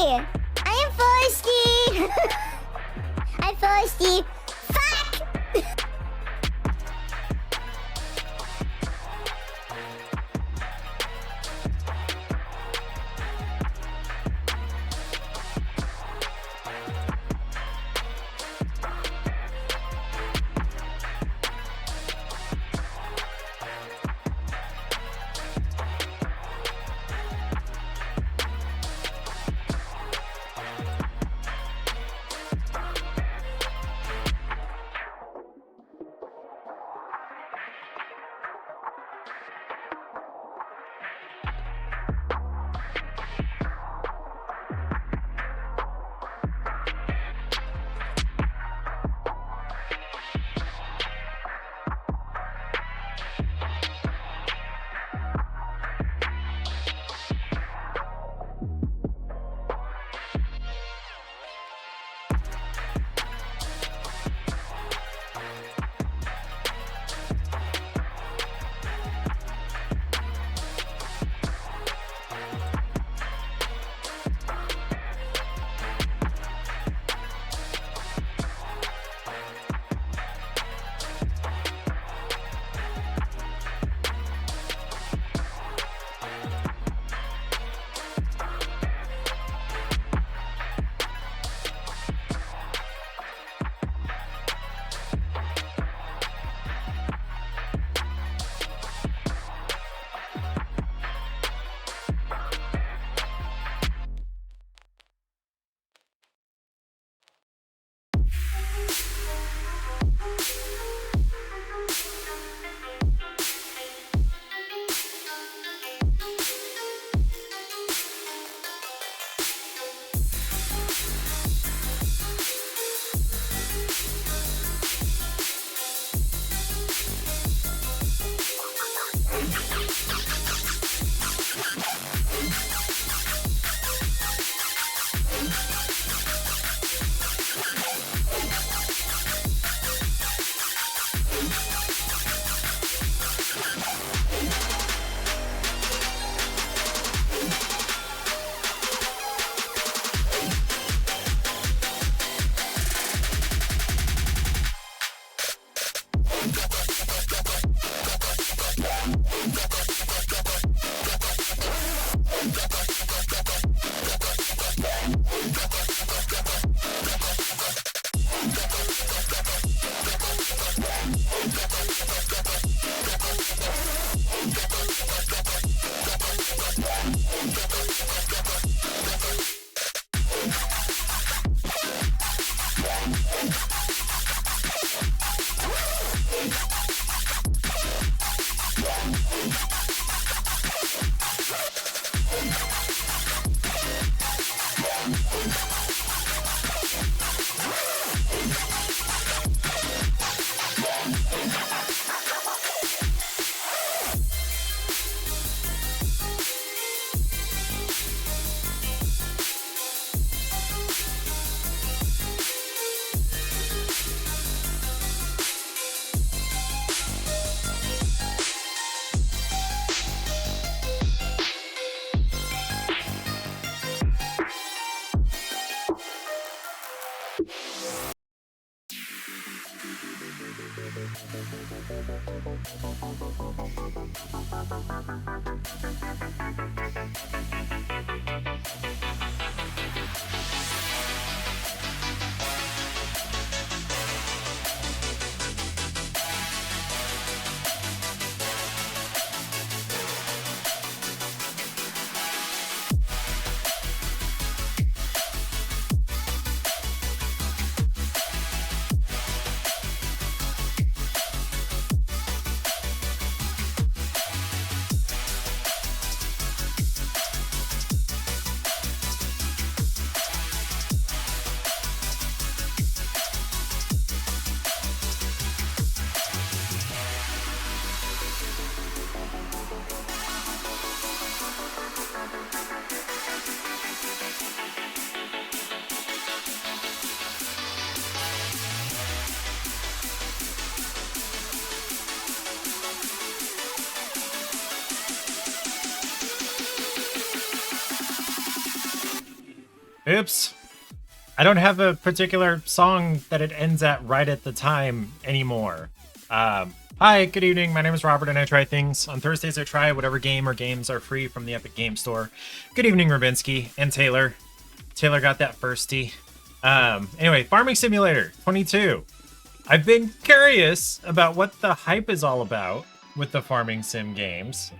I am thirsty. I'm thirsty. Fuck! Oops. I don't have a particular song that it ends at right at the time anymore. Hi, good evening. My name is Robert and I try things. On Thursdays, I try whatever game or games are free from the Epic Game Store. Good evening, Rubinsky and Taylor. Taylor got that firsty. Anyway, Farming Simulator 22. I've been curious about what the hype is all about with the farming sim games.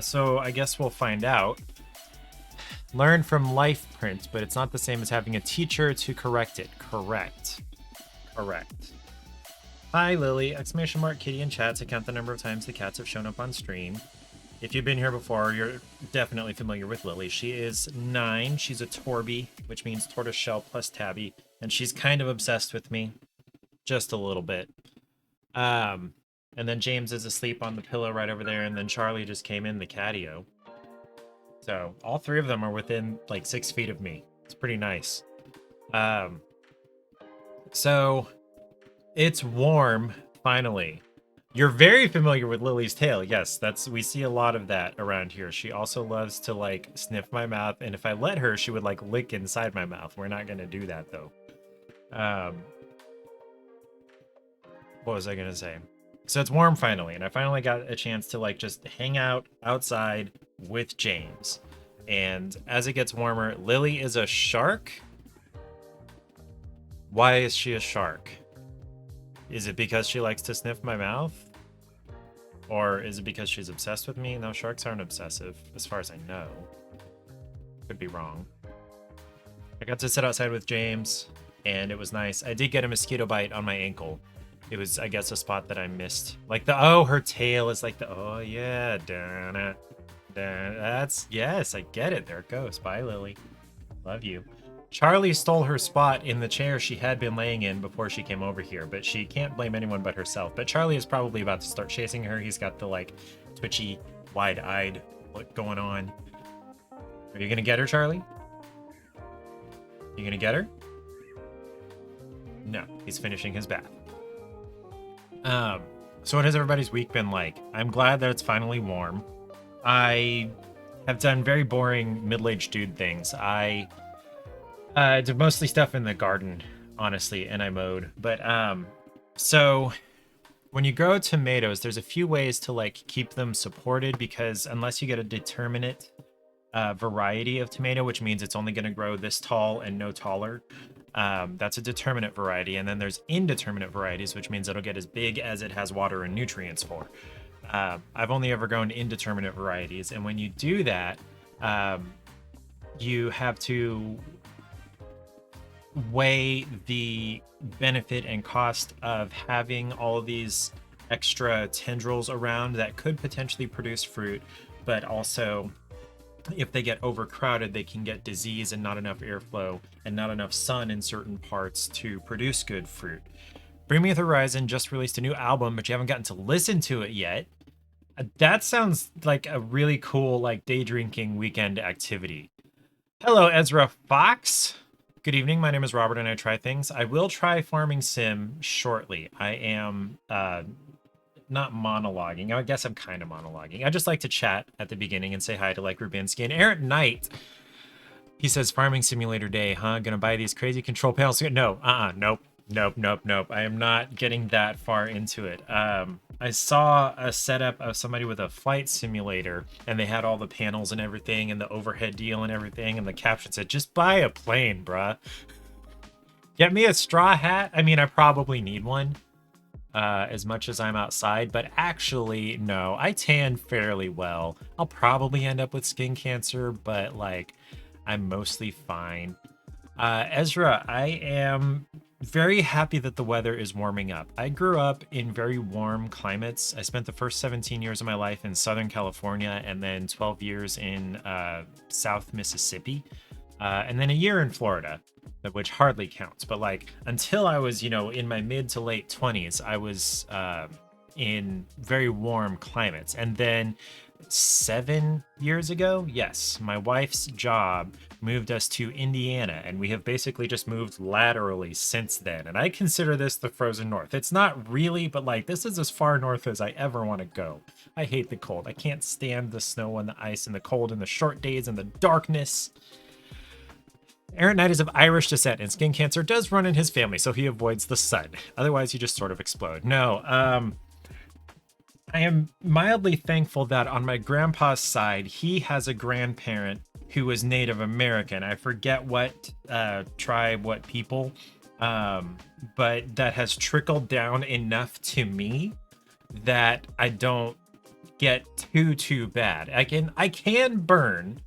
So I guess we'll find out. Learn from life print, but it's not the same as having a teacher to correct it. Correct. Hi, Lily! Exclamation mark Kitty in chat to count the number of times the cats have shown up on stream. If you've been here before, you're definitely familiar with Lily. She is 9. She's a Torby, which means tortoiseshell plus tabby, and she's kind of obsessed with me, just a little bit. And then James is asleep on the pillow right over there, and then Charlie just came in the catio. So all 3 of them are within like 6 feet of me. It's pretty nice. So it's warm, finally. You're very familiar with Lily's tail. Yes, we see a lot of that around here. She also loves to like sniff my mouth, and if I let her, she would like lick inside my mouth. We're not gonna do that though. What was I gonna say? So it's warm finally, and I finally got a chance to like just hang out outside with James. And as it gets warmer, Lily is a shark. Why is she a shark? Is it because she likes to sniff my mouth? Or is it because she's obsessed with me? No, sharks aren't obsessive, as far as I know. Could be wrong. I got to sit outside with James, and it was nice. I did get a mosquito bite on my ankle. It was, I guess, a spot that I missed. Like her tail is like oh yeah, that's, yes, I get it. There it goes. Bye, Lily. Love you. Charlie stole her spot in the chair she had been laying in before she came over here, but she can't blame anyone but herself. But Charlie is probably about to start chasing her. He's got the, like, twitchy, wide-eyed look going on. Are you gonna get her, Charlie? You gonna get her? No, he's finishing his bath. So what has everybody's week been like? I'm glad that it's finally warm. I have done very boring middle-aged dude things. I did mostly stuff in the garden, honestly, and I mowed. But so when you grow tomatoes, there's a few ways to like keep them supported, because unless you get a determinate variety of tomato, which means it's only going to grow this tall and no taller, that's a determinate variety. And then there's indeterminate varieties, which means it'll get as big as it has water and nutrients for. I've only ever grown indeterminate varieties, and when you do that, you have to weigh the benefit and cost of having all of these extra tendrils around that could potentially produce fruit, but also if they get overcrowded, they can get disease and not enough airflow and not enough sun in certain parts to produce good fruit. Bring Me the Horizon just released a new album, but you haven't gotten to listen to it yet. That sounds like a really cool, like, day drinking weekend activity. Hello, Ezra Fox. Good evening. My name is Robert and I try things. I will try Farming Sim shortly. I am not monologuing. I guess I'm kind of monologuing. I just like to chat at the beginning and say hi to like Rubinsky and Errant Knight. He says, Farming Simulator Day, huh? Gonna buy these crazy control panels? No, nope. I am not getting that far into it. I saw a setup of somebody with a flight simulator, and they had all the panels and everything, and the overhead deal and everything, and the caption said, just buy a plane, bruh. Get me a straw hat? I mean, I probably need one, as much as I'm outside, but actually, no, I tan fairly well. I'll probably end up with skin cancer, but, like, I'm mostly fine. Ezra, I am very happy that the weather is warming up. I grew up in very warm climates. I spent the first 17 years of my life in Southern California and then 12 years in South Mississippi, and then a year in Florida, which hardly counts. But like until I was, in my mid to late 20s, I was in very warm climates. And then 7 years ago, yes, my wife's job moved us to Indiana, and we have basically just moved laterally since then. And I consider this the frozen north. It's not really, but like this is as far north as I ever want to go. I hate the cold. I can't stand the snow and the ice and the cold and the short days and the darkness. Aaron Knight is of Irish descent, and skin cancer does run in his family, so he avoids the sun. Otherwise, you just sort of explode. No, I am mildly thankful that on my grandpa's side, he has a grandparent who was Native American. I forget what tribe, what people, but that has trickled down enough to me that I don't get too bad. I can burn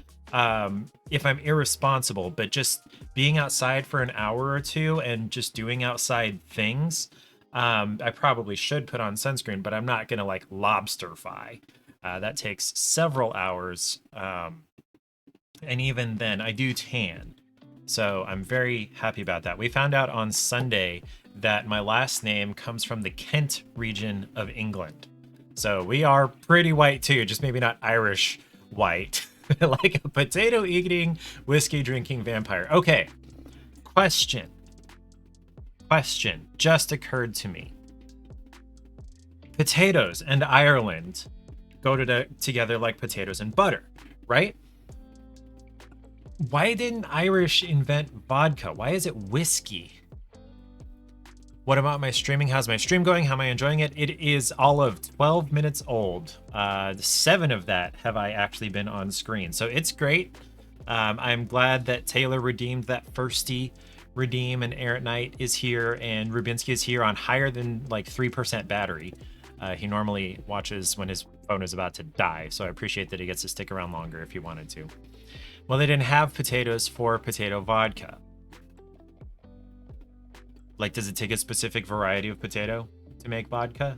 if I'm irresponsible, but just being outside for an hour or two and just doing outside things, I probably should put on sunscreen, but I'm not gonna like lobsterify. That takes several hours, and even then I do tan. So I'm very happy about that. We found out on Sunday that my last name comes from the Kent region of England. So we are pretty white too, just maybe not Irish white. Like a potato eating, whiskey drinking vampire. Okay. Question just occurred to me. Potatoes and Ireland go together like potatoes and butter, right? Why didn't Irish invent vodka? Why is it whiskey? What about my streaming? How's my stream going? How am I enjoying it? It is all of 12 minutes old. 7 of that have I actually been on screen. So it's great. I'm glad that Taylor redeemed that firsty redeem, and Errant Knight is here, and Rubinsky is here on higher than like 3% battery. He normally watches when his phone is about to die, so I appreciate that he gets to stick around longer if he wanted to. Well, they didn't have potatoes for potato vodka. Like, does it take a specific variety of potato to make vodka?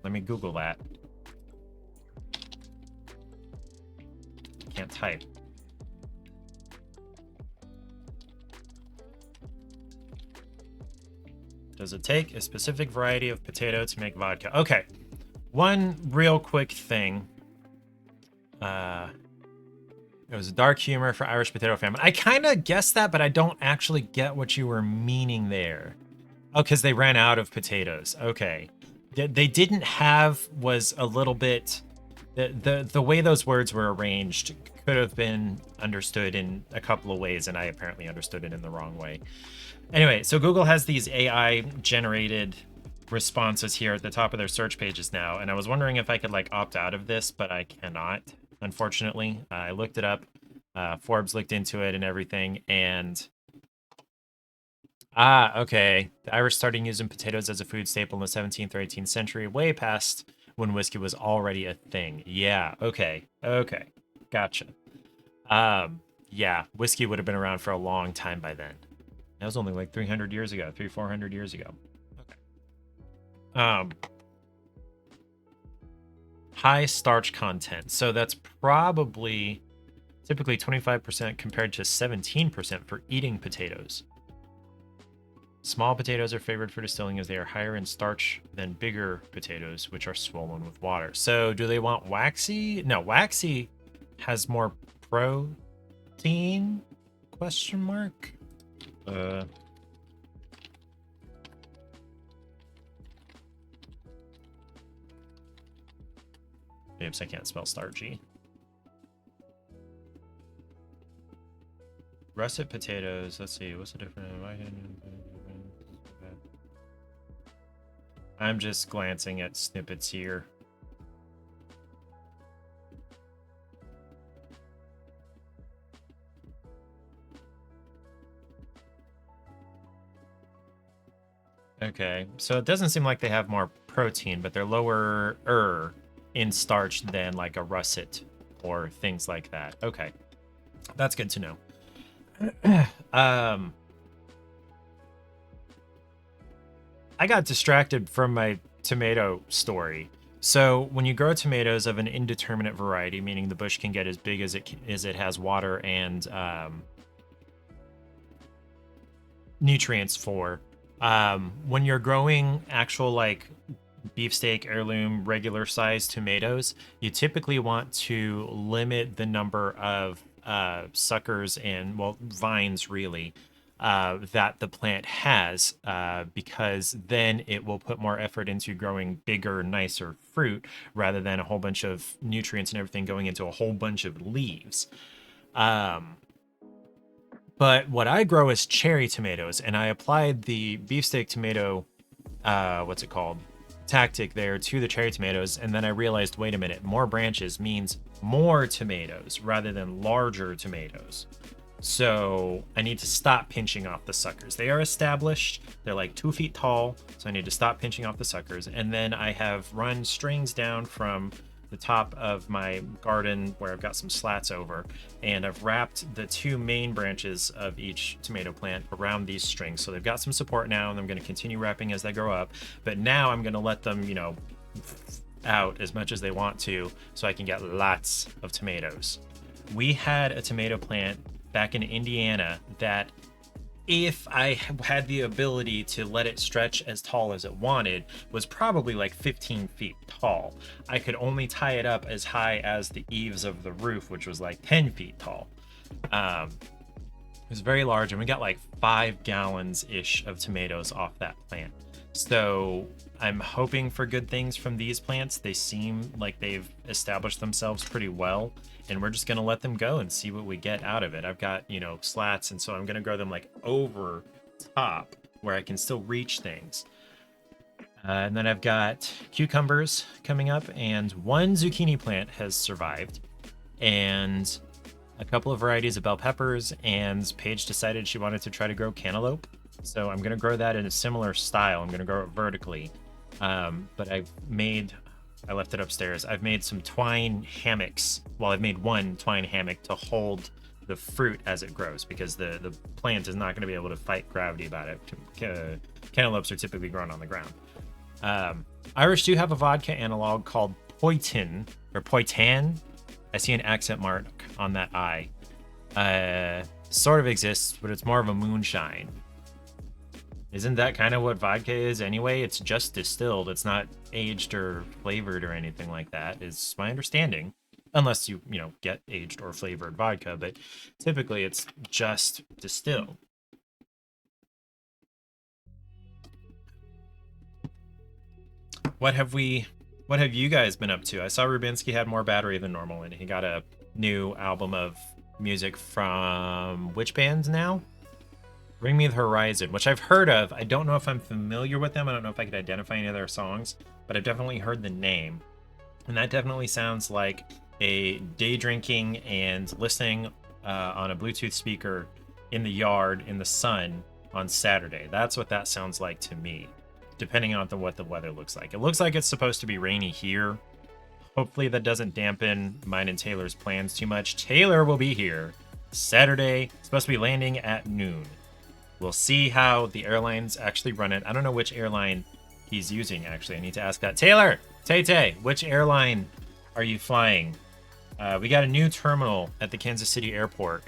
Let me Google that. Can't type. Does it take a specific variety of potato to make vodka? Okay. One real quick thing. It was a dark humor for Irish potato famine. I kind of guessed that, but I don't actually get what you were meaning there. Oh, because they ran out of potatoes. Okay. They didn't have was a little bit... The way those words were arranged could have been understood in a couple of ways, and I apparently understood it in the wrong way. Anyway, so Google has these AI-generated responses here at the top of their search pages now, and I was wondering if I could like opt out of this, but I cannot, unfortunately. I looked it up. Forbes looked into it and everything, and okay. The Irish started using potatoes as a food staple in the 17th or 18th century, way past when whiskey was already a thing. Yeah, okay. Gotcha. Yeah, whiskey would have been around for a long time by then. That was only like 300 years ago, 400 years ago. Okay. High starch content. So that's probably typically 25% compared to 17% for eating potatoes. Small potatoes are favored for distilling as they are higher in starch than bigger potatoes, which are swollen with water. So do they want waxy? No, waxy has more protein? Question mark? Oops, I can't spell starchy. Russet potatoes. Let's see. What's the difference? I'm just glancing at snippets here. Okay, so it doesn't seem like they have more protein, but they're lower in starch than like a russet or things like that. Okay, that's good to know. I got distracted from my tomato story. So when you grow tomatoes of an indeterminate variety, meaning the bush can get as big as it has water and nutrients for, when you're growing actual like beefsteak, heirloom, regular sized tomatoes, you typically want to limit the number of suckers and, well, vines really, that the plant has, because then it will put more effort into growing bigger, nicer fruit rather than a whole bunch of nutrients and everything going into a whole bunch of leaves. But what I grow is cherry tomatoes, and I applied the beefsteak tomato, what's it called, tactic there to the cherry tomatoes, and then I realized, wait a minute, more branches means more tomatoes rather than larger tomatoes. So I need to stop pinching off the suckers. They are established. They're like 2 feet tall. So I need to stop pinching off the suckers. And then I have run strings down from the top of my garden where I've got some slats over. And I've wrapped the 2 main branches of each tomato plant around these strings. So they've got some support now, and I'm going to continue wrapping as they grow up. But now I'm going to let them, you know, out as much as they want to so I can get lots of tomatoes. We had a tomato plant back in Indiana that, if I had the ability to let it stretch as tall as it wanted, was probably like 15 feet tall. I could only tie it up as high as the eaves of the roof, which was like 10 feet tall. It was very large, and we got like 5 gallons-ish of tomatoes off that plant. So I'm hoping for good things from these plants. They seem like they've established themselves pretty well, and we're just going to let them go and see what we get out of it. I've got, you know, slats, and so I'm going to grow them like over top where I can still reach things. And then I've got cucumbers coming up, and 1 zucchini plant has survived, and a couple of varieties of bell peppers, and Paige decided she wanted to try to grow cantaloupe. So I'm going to grow that in a similar style. I'm going to grow it vertically. But I left it upstairs. I've made some twine hammocks. Well, I've made 1 twine hammock to hold the fruit as it grows, because the plant is not going to be able to fight gravity about it. Cantaloupes are typically grown on the ground. Irish do have a vodka analog called Poitin, or Poitan. I see an accent mark on that I. Sort of exists, but it's more of a moonshine. Isn't that kind of what vodka is anyway? It's just distilled. It's not aged or flavored or anything like that, is my understanding. Unless you get aged or flavored vodka, but typically it's just distilled. What have you guys been up to? I saw Rubinsky had more battery than normal, and he got a new album of music from which bands now? Bring Me the Horizon, which I've heard of. I don't know if I'm familiar with them. I don't know if I could identify any of their songs, but I've definitely heard the name. And that definitely sounds like a day drinking and listening on a Bluetooth speaker in the yard in the sun on Saturday. That's what that sounds like to me, depending on what the weather looks like. It looks like it's supposed to be rainy here. Hopefully that doesn't dampen mine and Taylor's plans too much. Taylor will be here Saturday. It's supposed to be landing at noon. We'll see how the airlines actually run it. I don't know which airline he's using, actually. I need to ask that. Taylor, Tay, which airline are you flying? We got a new terminal at the Kansas City airport.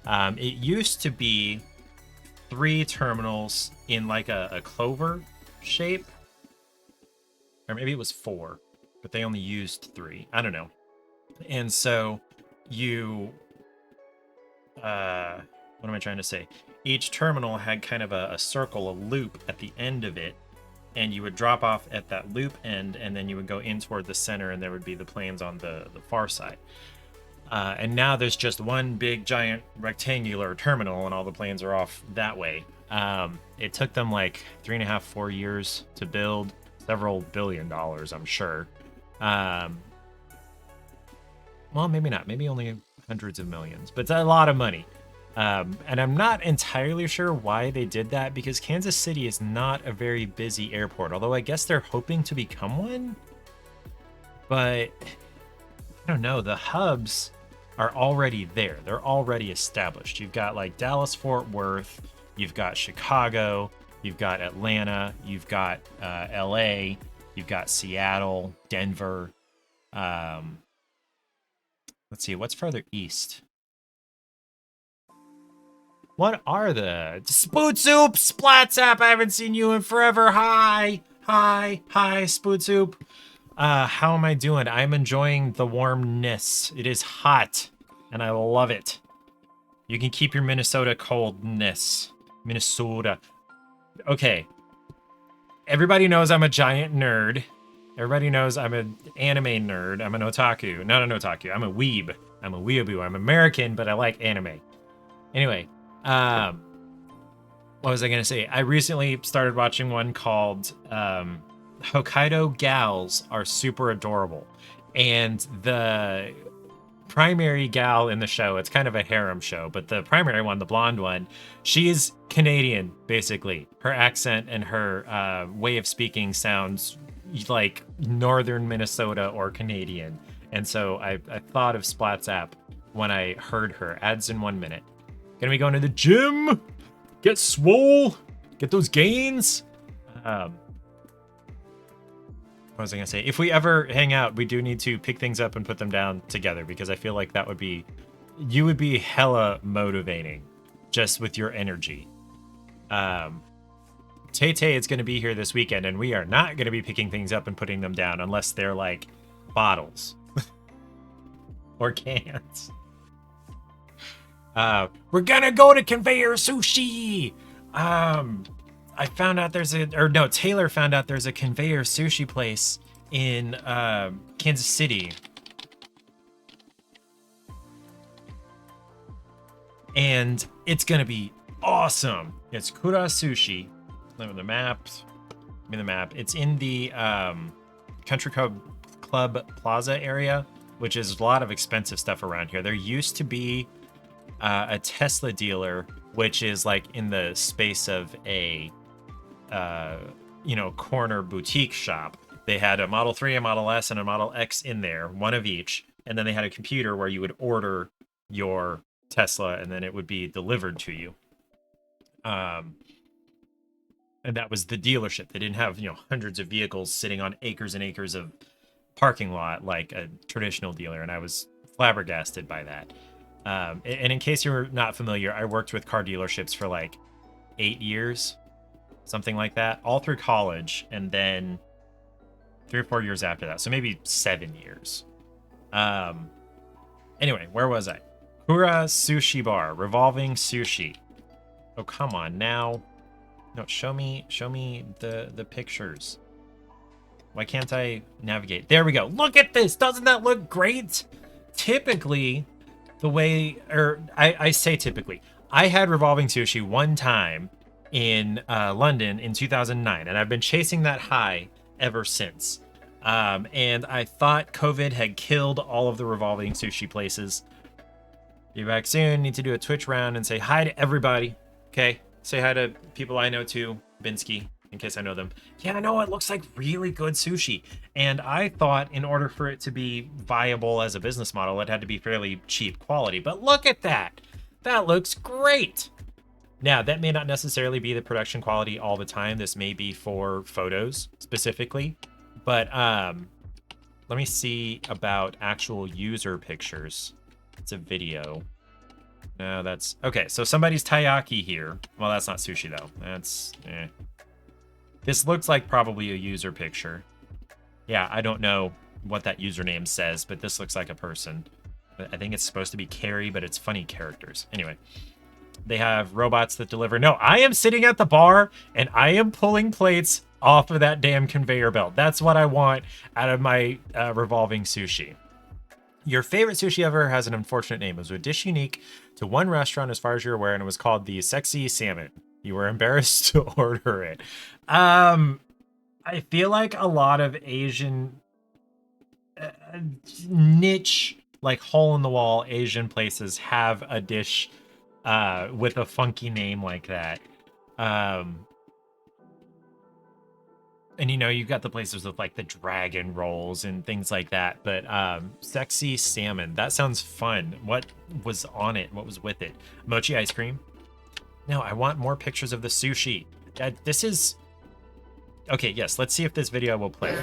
It used to be 3 terminals in like a clover shape. Or maybe it was 4, but they only used 3. I don't know. And so you... what am I trying to say? Each terminal had kind of a circle, a loop at the end of it, and you would drop off at that loop end, and then you would go in toward the center, and there would be the planes on the far side. And now there's just one big giant rectangular terminal, and all the planes are off that way. It took them like 3.5, 4 years to build, several $1 billion, I'm sure. Well, maybe not. Maybe only hundreds of millions, but it's a lot of money. And I'm not entirely sure why they did that, because Kansas City is not a very busy airport, although I guess they're hoping to become one. But I don't know, the hubs are already there. They're already established. You've got like Dallas, Fort Worth, you've got Chicago, you've got Atlanta, you've got LA, you've got Seattle, Denver. Let's see, what's further east? What are the Spoot Soup? Splat Sap, I haven't seen you in forever. Hi, Spoot Soup. How am I doing? I'm enjoying the warmness. It is hot, and I love it. You can keep your Minnesota coldness. Minnesota. Okay. Everybody knows I'm a giant nerd. Everybody knows I'm an anime nerd. I'm an otaku. Not an otaku. I'm a weeb. I'm a weeaboo. I'm American, but I like anime. Anyway. What was I going to say? I recently started watching one called Hokkaido Gals Are Super Adorable. And the primary gal in the show, it's kind of a harem show, but the primary one, the blonde one, she's Canadian, basically. Her accent and her way of speaking sounds like northern Minnesota or Canadian. And so I thought of Splat's app when I heard her. Ads in 1 minute. Gonna be going to the gym, get swole, get those gains. What was I gonna say? If we ever hang out, we do need to pick things up and put them down together, because I feel like that would be, you would be hella motivating just with your energy. Tay Tay is going to be here this weekend, and we are not going to be picking things up and putting them down unless they're like bottles or cans. We're gonna go to Conveyor Sushi. I found out Taylor found out there's a Conveyor Sushi place in Kansas City. And it's gonna be awesome. It's Kura Sushi. Let me the map. Give me the map. It's in the Country Club Plaza area, which is a lot of expensive stuff around here. There used to be a Tesla dealer, which is like in the space of a corner boutique shop. They had a Model 3, a Model S, and a Model X in there, one of each. And then they had a computer where you would order your Tesla and then it would be delivered to you. And that was the dealership. They didn't have, hundreds of vehicles sitting on acres and acres of parking lot like a traditional dealer. And I was flabbergasted by that. And in case you're not familiar, I worked with car dealerships for like 8 years, something like that, all through college, and then 3 or 4 years after that. So maybe 7 years. Anyway, where was I? Kura Sushi Bar, revolving sushi. Oh, come on now. No, show me the pictures. Why can't I navigate? There we go. Look at this. Doesn't that look great? Typically, the way, or I say typically, I had revolving sushi one time in London in 2009, and I've been chasing that high ever since. And I thought COVID had killed all of the revolving sushi places. Be back soon. Need to do a Twitch round and say hi to everybody. Okay, say hi to people I know too. Binsky, in case I know them. Yeah, I know, it looks like really good sushi. And I thought in order for it to be viable as a business model, it had to be fairly cheap quality. But look at that. That looks great. Now, that may not necessarily be the production quality all the time. This may be for photos specifically. But let me see about actual user pictures. It's a video. No, that's... Okay, so somebody's taiyaki here. Well, that's not sushi, though. That's... This looks like probably a user picture. Yeah, I don't know what that username says, but this looks like a person. I think it's supposed to be Carrie, but it's funny characters. Anyway, they have robots that deliver. No, I am sitting at the bar, and I am pulling plates off of that damn conveyor belt. That's what I want out of my revolving sushi. Your favorite sushi ever has an unfortunate name. It was a dish unique to one restaurant as far as you're aware, and it was called the Sexy Salmon. You were embarrassed to order it. I feel like a lot of Asian niche, like hole-in-the-wall Asian places have a dish with a funky name like that. And you've got the places with like the dragon rolls and things like that. But Sexy Salmon, that sounds fun. What was on it? What was with it? Mochi ice cream? No, I want more pictures of the sushi. This is... Okay, yes, let's see if this video will play.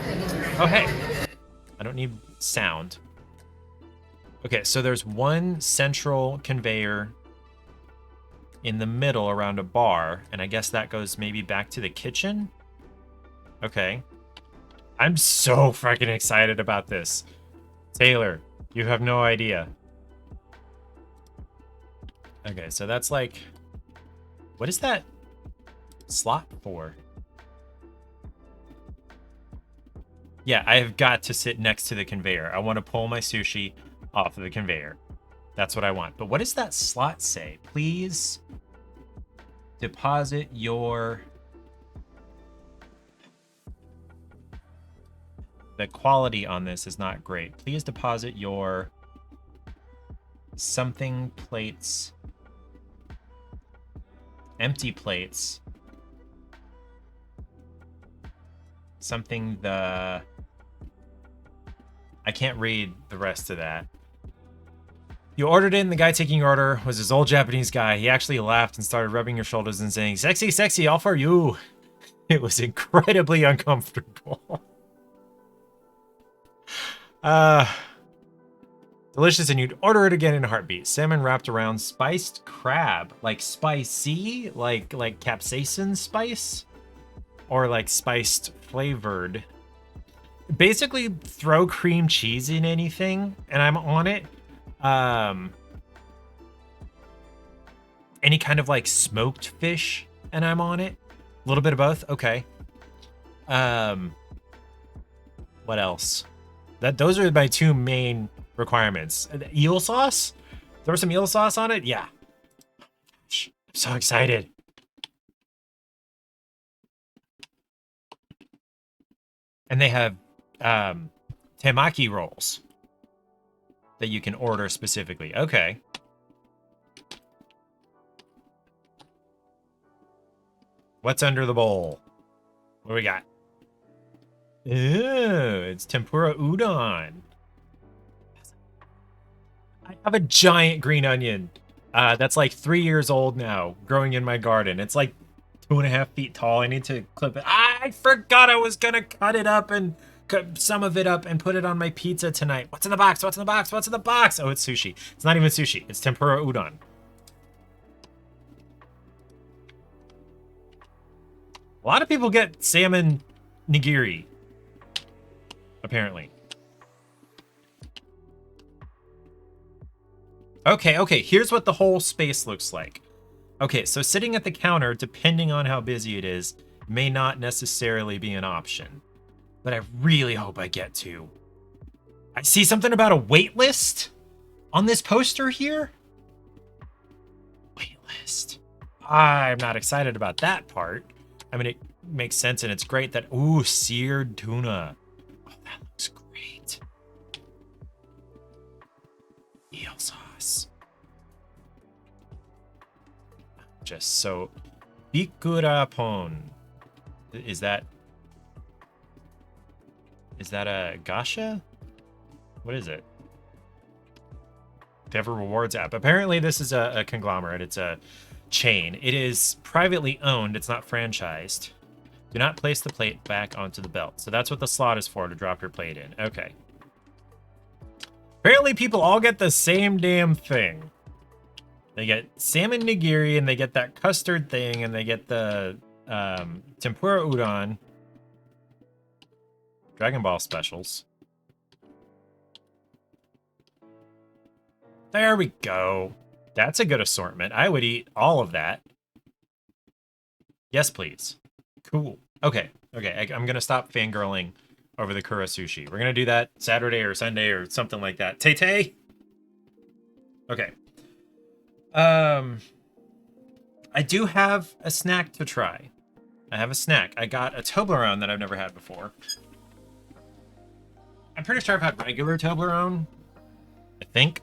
Oh, hey. I don't need sound. Okay, so there's one central conveyor in the middle around a bar, and I guess that goes maybe back to the kitchen? Okay. I'm so freaking excited about this. Taylor, you have no idea. Okay, so that's like... What is that slot for? Yeah, I have got to sit next to the conveyor. I want to pull my sushi off of the conveyor. That's what I want. But what does that slot say? Please deposit your... The quality on this is not great. Please deposit your something plates, empty plates, something the... I can't read the rest of that. You ordered it, and the guy taking your order was this old Japanese guy. He actually laughed and started rubbing your shoulders and saying, "Sexy, sexy, all for you." It was incredibly uncomfortable. Delicious, and you'd order it again in a heartbeat. Salmon wrapped around spiced crab. Like spicy? Like capsaicin spice? Or like spiced flavored? Basically, throw cream cheese in anything, and I'm on it. Any kind of like smoked fish, and I'm on it. A little bit of both. Okay. What else? Those are my two main requirements. Eel sauce? Throw some eel sauce on it? Yeah. I'm so excited. And they have temaki rolls that you can order specifically. Okay. What's under the bowl? What do we got? Ooh, it's tempura udon. I have a giant green onion that's like 3 years old now, growing in my garden. It's like 2.5 feet tall. I need to clip it. I forgot I was gonna cut it up and cut some of it up and put it on my pizza tonight. What's in the box? What's in the box? What's in the box? Oh, it's sushi. It's not even sushi. It's tempura udon. A lot of people get salmon nigiri, apparently. Okay, here's what the whole space looks like. Okay, so sitting at the counter, depending on how busy it is, may not necessarily be an option. But I really hope I get to. I see something about a wait list on this poster here. Wait list. I'm not excited about that part. I mean, it makes sense and it's great that... Ooh, seared tuna. Oh, that looks great. Eel sauce. Just so... Bikurapon. Is that a gacha? What is it? They have a rewards app. Apparently this is a conglomerate. It's a chain. It is privately owned. It's not franchised. Do not place the plate back onto the belt. So that's what the slot is for, to drop your plate in. Okay. Apparently people all get the same damn thing. They get salmon nigiri, and they get that custard thing, and they get the tempura udon. Dragon Ball specials. There we go. That's a good assortment. I would eat all of that. Yes, please. Cool. Okay. I'm going to stop fangirling over the Kura sushi. We're going to do that Saturday or Sunday or something like that. Tay-Tay? Okay. I do have a snack to try. I have a snack. I got a Toblerone that I've never had before. I'm pretty sure I've had regular Toblerone, I think.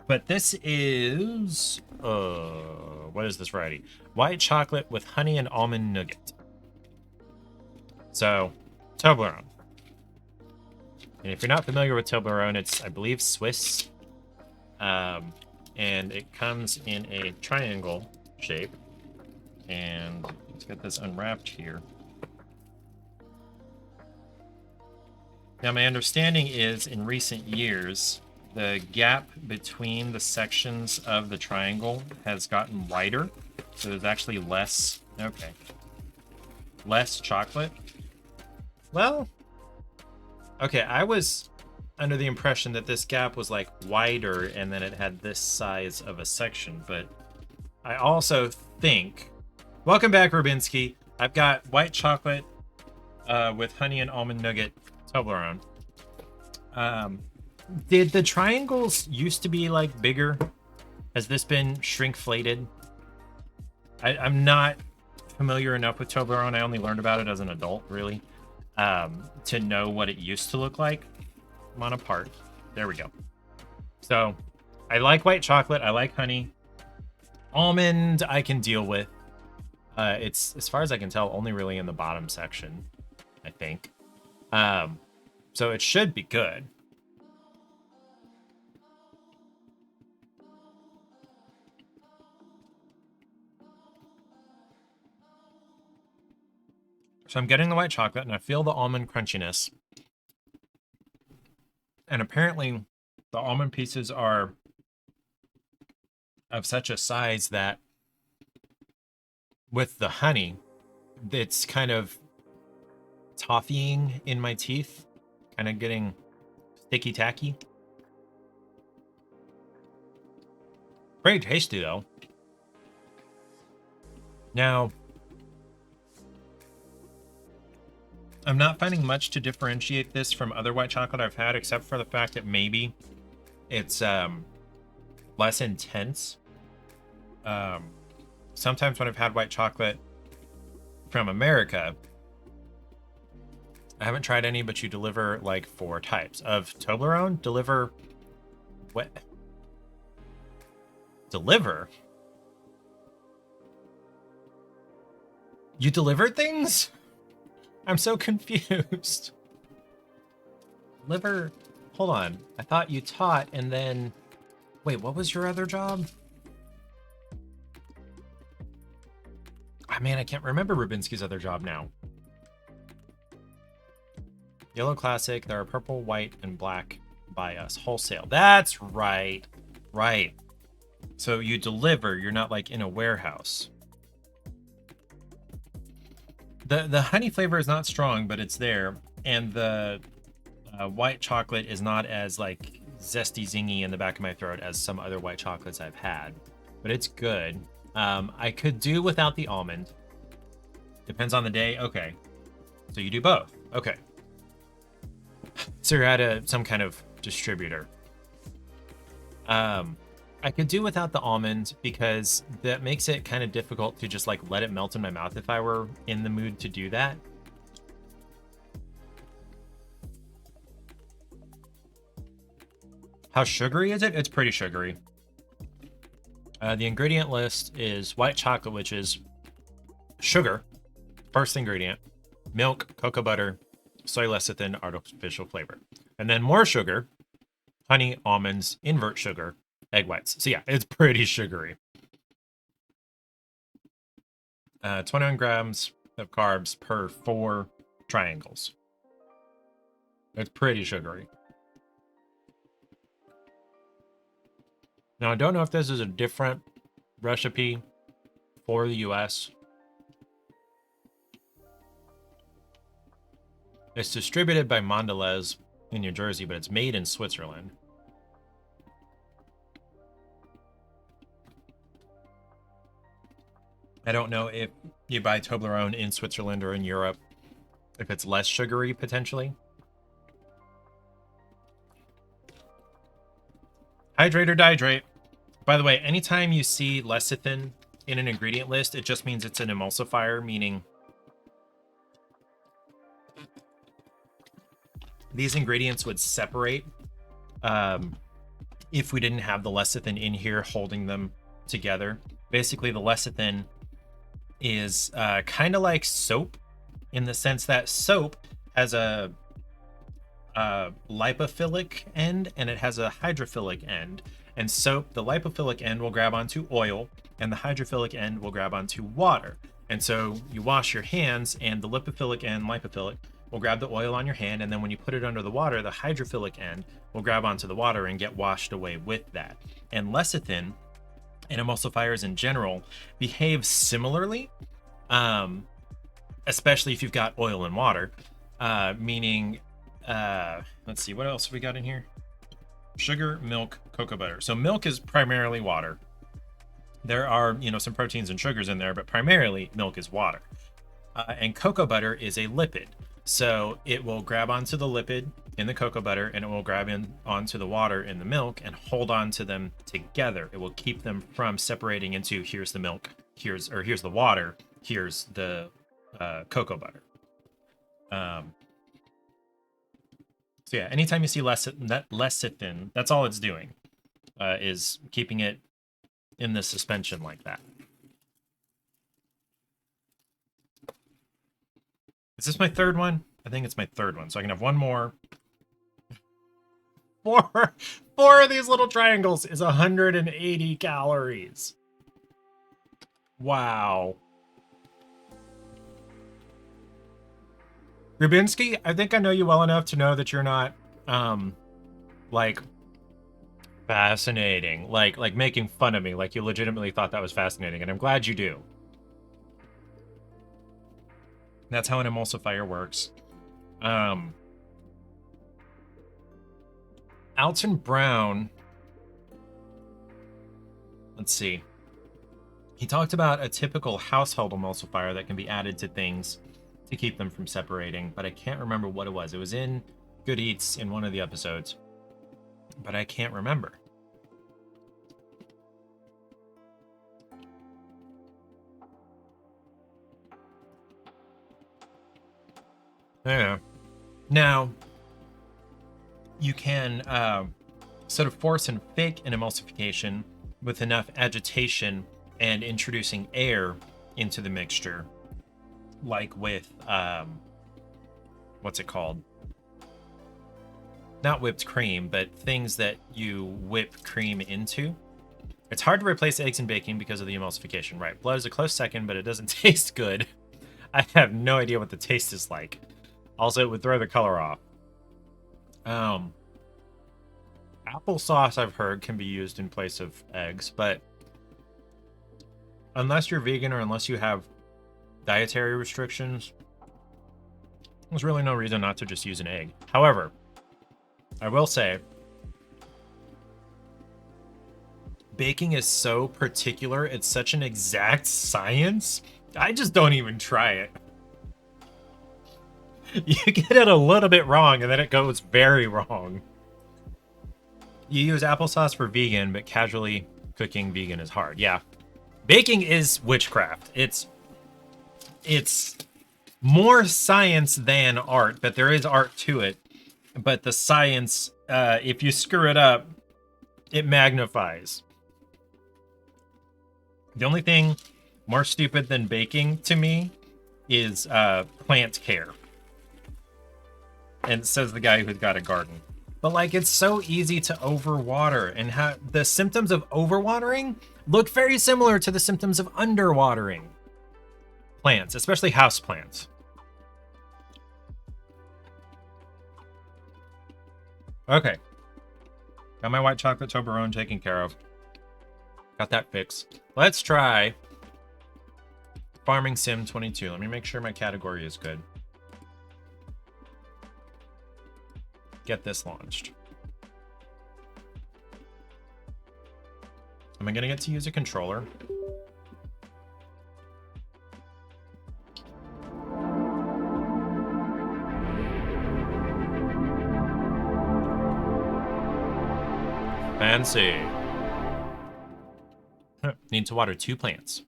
But this is... what is this variety? White chocolate with honey and almond nougat. So, Toblerone. And if you're not familiar with Toblerone, it's, I believe, Swiss. And it comes in a triangle shape. And let's get this unwrapped here. Now, my understanding is, in recent years, the gap between the sections of the triangle has gotten wider. So there's actually less, okay, less chocolate. Well, okay, I was under the impression that this gap was like wider and then it had this size of a section, but I also think, welcome back, Rubinsky. I've got white chocolate with honey and almond nougat Toblerone. Did the triangles used to be like bigger? Has this been shrinkflated? I'm not familiar enough with Toblerone. I only learned about it as an adult, really, to know what it used to look like. I'm on a part. There we go. So I like white chocolate. I like honey. Almond I can deal with. It's, as far as I can tell, only really in the bottom section, I think. So it should be good. So I'm getting the white chocolate, and I feel the almond crunchiness. And apparently, the almond pieces are of such a size that with the honey, it's kind of toffeeing in my teeth, kind of getting sticky tacky. Very tasty, though. Now, I'm not finding much to differentiate this from other white chocolate I've had, except for the fact that maybe it's less intense. Sometimes when I've had white chocolate from America, I haven't tried any, but you deliver like 4 types of Toblerone. Deliver what? Deliver? You deliver things? I'm so confused. Deliver? Hold on. I thought you taught and then... Wait, what was your other job? Ah, man, I can't remember Rubinsky's other job now. Yellow Classic. There are purple, white, and black by us. Wholesale. That's right. Right. So you deliver. You're not like in a warehouse. The honey flavor is not strong, but it's there. And the white chocolate is not as like zesty, zingy in the back of my throat as some other white chocolates I've had. But it's good. I could do without the almond. Depends on the day. Okay. So you do both. Okay. So you're at some kind of distributor. I could do without the almond because that makes it kind of difficult to just like let it melt in my mouth if I were in the mood to do that. How sugary is it? It's pretty sugary. The ingredient list is white chocolate, which is sugar, first ingredient, milk, cocoa butter, soy lecithin, artificial flavor. And then more sugar, honey, almonds, invert sugar, egg whites. So yeah, it's pretty sugary. 21 grams of carbs per 4 triangles. It's pretty sugary. Now, I don't know if this is a different recipe for the US. It's distributed by Mondelez in New Jersey, but it's made in Switzerland. I don't know if you buy Toblerone in Switzerland or in Europe, if it's less sugary, potentially. Hydrate or dihydrate. By the way, anytime you see lecithin in an ingredient list, it just means it's an emulsifier, meaning these ingredients would separate if we didn't have the lecithin in here holding them together. Basically, the lecithin is kind of like soap in the sense that soap has a lipophilic end and it has a hydrophilic end. And soap, the lipophilic end will grab onto oil and the hydrophilic end will grab onto water. And so you wash your hands and the lipophilic end, lipophilic, will grab the oil on your hand, and then when you put it under the water, the hydrophilic end will grab onto the water and get washed away with that. And lecithin and emulsifiers in general behave similarly, especially if you've got oil and water, meaning, let's see, what else have we got in here? Sugar, milk, cocoa butter. So milk is primarily water. There are, some proteins and sugars in there, but primarily milk is water. And cocoa butter is a lipid. So it will grab onto the lipid in the cocoa butter and it will grab onto the water in the milk and hold on to them together. It will keep them from separating into here's the milk, here's the water, here's the cocoa butter. So yeah, anytime you see lecithin, that's all it's doing, is keeping it in the suspension like that. Is this my third one? I think it's my third one, so I can have one more. Four of these little triangles is 180 calories. Wow. Rubinski, I think I know you well enough to know that you're not, like, fascinating. Like making fun of me, like you legitimately thought that was fascinating, and I'm glad you do. That's how an emulsifier works. Alton Brown, let's see. He talked about a typical household emulsifier that can be added to things to keep them from separating, but I can't remember what it was. It was in Good Eats in one of the episodes, but I can't remember. Yeah. Now, you can sort of force and fake an emulsification with enough agitation and introducing air into the mixture, like with, what's it called? Not whipped cream, but things that you whip cream into. It's hard to replace eggs in baking because of the emulsification, right? Blood is a close second, but it doesn't taste good. I have no idea what the taste is like. Also, it would throw the color off. Applesauce, I've heard, can be used in place of eggs, but unless you're vegan or unless you have dietary restrictions, there's really no reason not to just use an egg. However, I will say, baking is so particular. It's such an exact science. I just don't even try it. You get it a little bit wrong, and then it goes very wrong. You use applesauce for vegan, but casually cooking vegan is hard. Yeah. Baking is witchcraft. It's more science than art, but there is art to it. But the science, if you screw it up, it magnifies. The only thing more stupid than baking to me is plant care. And says the guy who's got a garden. But like, it's so easy to overwater, and the symptoms of overwatering look very similar to the symptoms of underwatering plants, especially house plants. Okay. Got my white chocolate Toblerone taken care of. Got that fixed. Let's try Farming Sim 22. Let me make sure my category is good. Get this launched. Am I gonna get to use a controller? Fancy. Need to water 2 plants.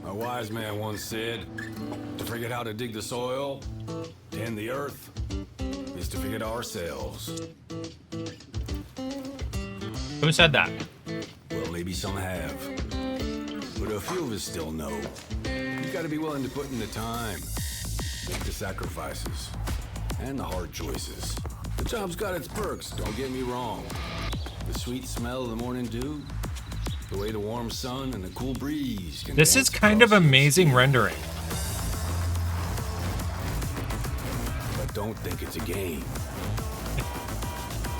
A wise man once said, to forget how to dig the soil, tend the earth, is to forget ourselves. Who said that? Well, maybe some have, but a few of us still know. You gotta be willing to put in the time, make the sacrifices, and the hard choices. The job's got its perks, don't get me wrong. The sweet smell of the morning dew, the way the warm sun and the cool breeze can This is kind of amazing rendering. But don't think it's a game.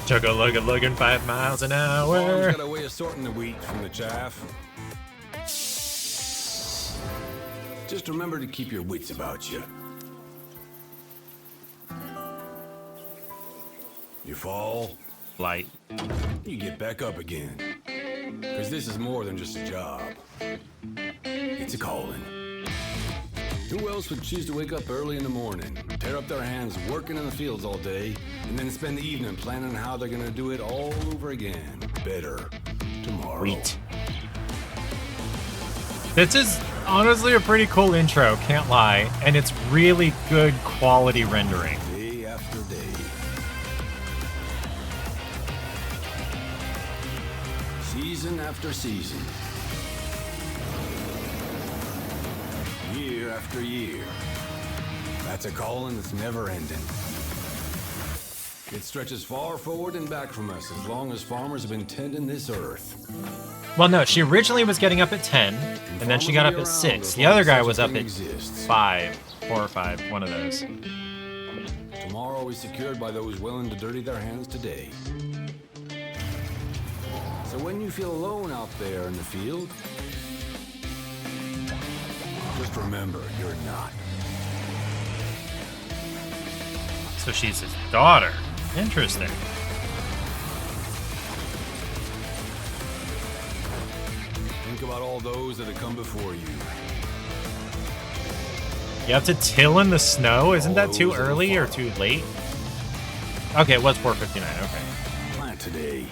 Chugga-lugga-luggin' 5 miles an hour. Farm's got a way of sorting the wheat from the chaff. Just remember to keep your wits about you. You fall, Light. you get back up again. Because this is more than just a job. It's a calling. Who else would choose to wake up early in the morning, tear up their hands working in the fields all day, and then spend the evening planning how they're going to do it all over again? Better. tomorrow. Sweet. This is honestly a pretty cool intro, can't lie, and it's really good quality rendering. Day after day. Season after season. Year after year. That's a calling that's never ending. It stretches far forward and back from us as long as farmers have been tending this earth. Well, no, she originally was getting up at 10, and then she got up at 6. The other guy was up at 5, 4 or 5, one of those. Tomorrow is secured by those willing to dirty their hands today. So when you feel alone out there in the field, just remember you're not. So she's his daughter. Interesting. Think about all those that have come before you. You have to till in the snow? Isn't that too early or too late? Okay, it was 4:59. Okay. Plant today,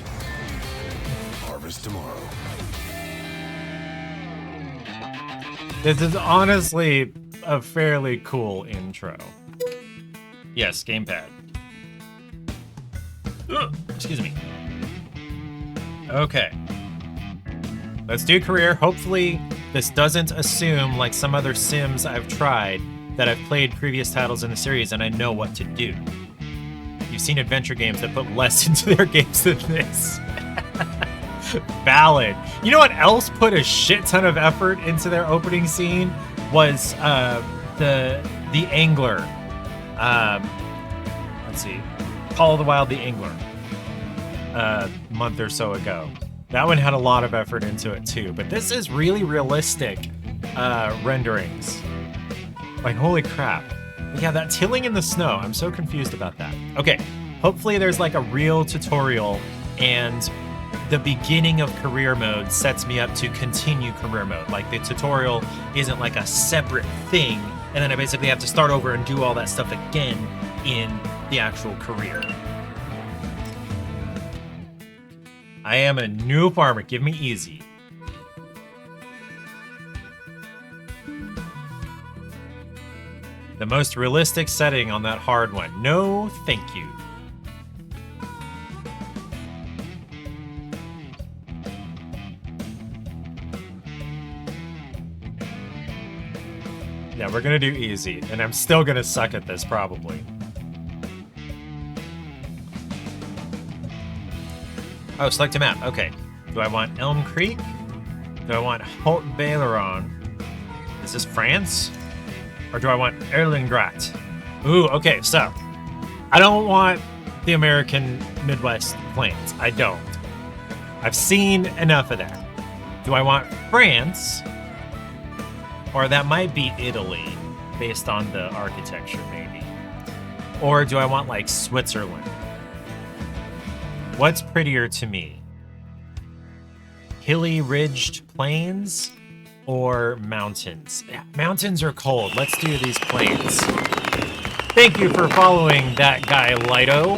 harvest tomorrow. This is honestly a fairly cool intro. Yes, gamepad. Ugh, excuse me. Okay. Let's do career. Hopefully, this doesn't assume, like some other Sims I've tried, that I've played previous titles in the series and I know what to do. You've seen adventure games that put less into their games than this. Valid. You know what else put a shit ton of effort into their opening scene? Was the Angler. Let's see. Call of the Wild the Angler. A month or so ago. That one had a lot of effort into it too, but this is really realistic renderings. Like, holy crap. Yeah, that tilling in the snow, I'm so confused about that. Okay, hopefully there's like a real tutorial and the beginning of career mode sets me up to continue career mode. Like the tutorial isn't like a separate thing, and then I basically have to start over and do all that stuff again in the actual career. I am a new farmer. Give me easy. The most realistic setting on that hard one. No, thank you. Yeah, we're gonna do easy, and I'm still gonna suck at this probably. Oh, select a map. Okay. Do I want Elm Creek? Do I want Haute Baileron? Is this France? Or do I want Erlengrat? Ooh, okay, so I don't want the American Midwest Plains. I don't. I've seen enough of that. Do I want France? Or that might be Italy, based on the architecture, maybe. Or do I want, like, Switzerland? What's prettier to me? Hilly ridged plains or mountains? Yeah, mountains are cold. Let's do these plains. Thank you for following that guy, Lido.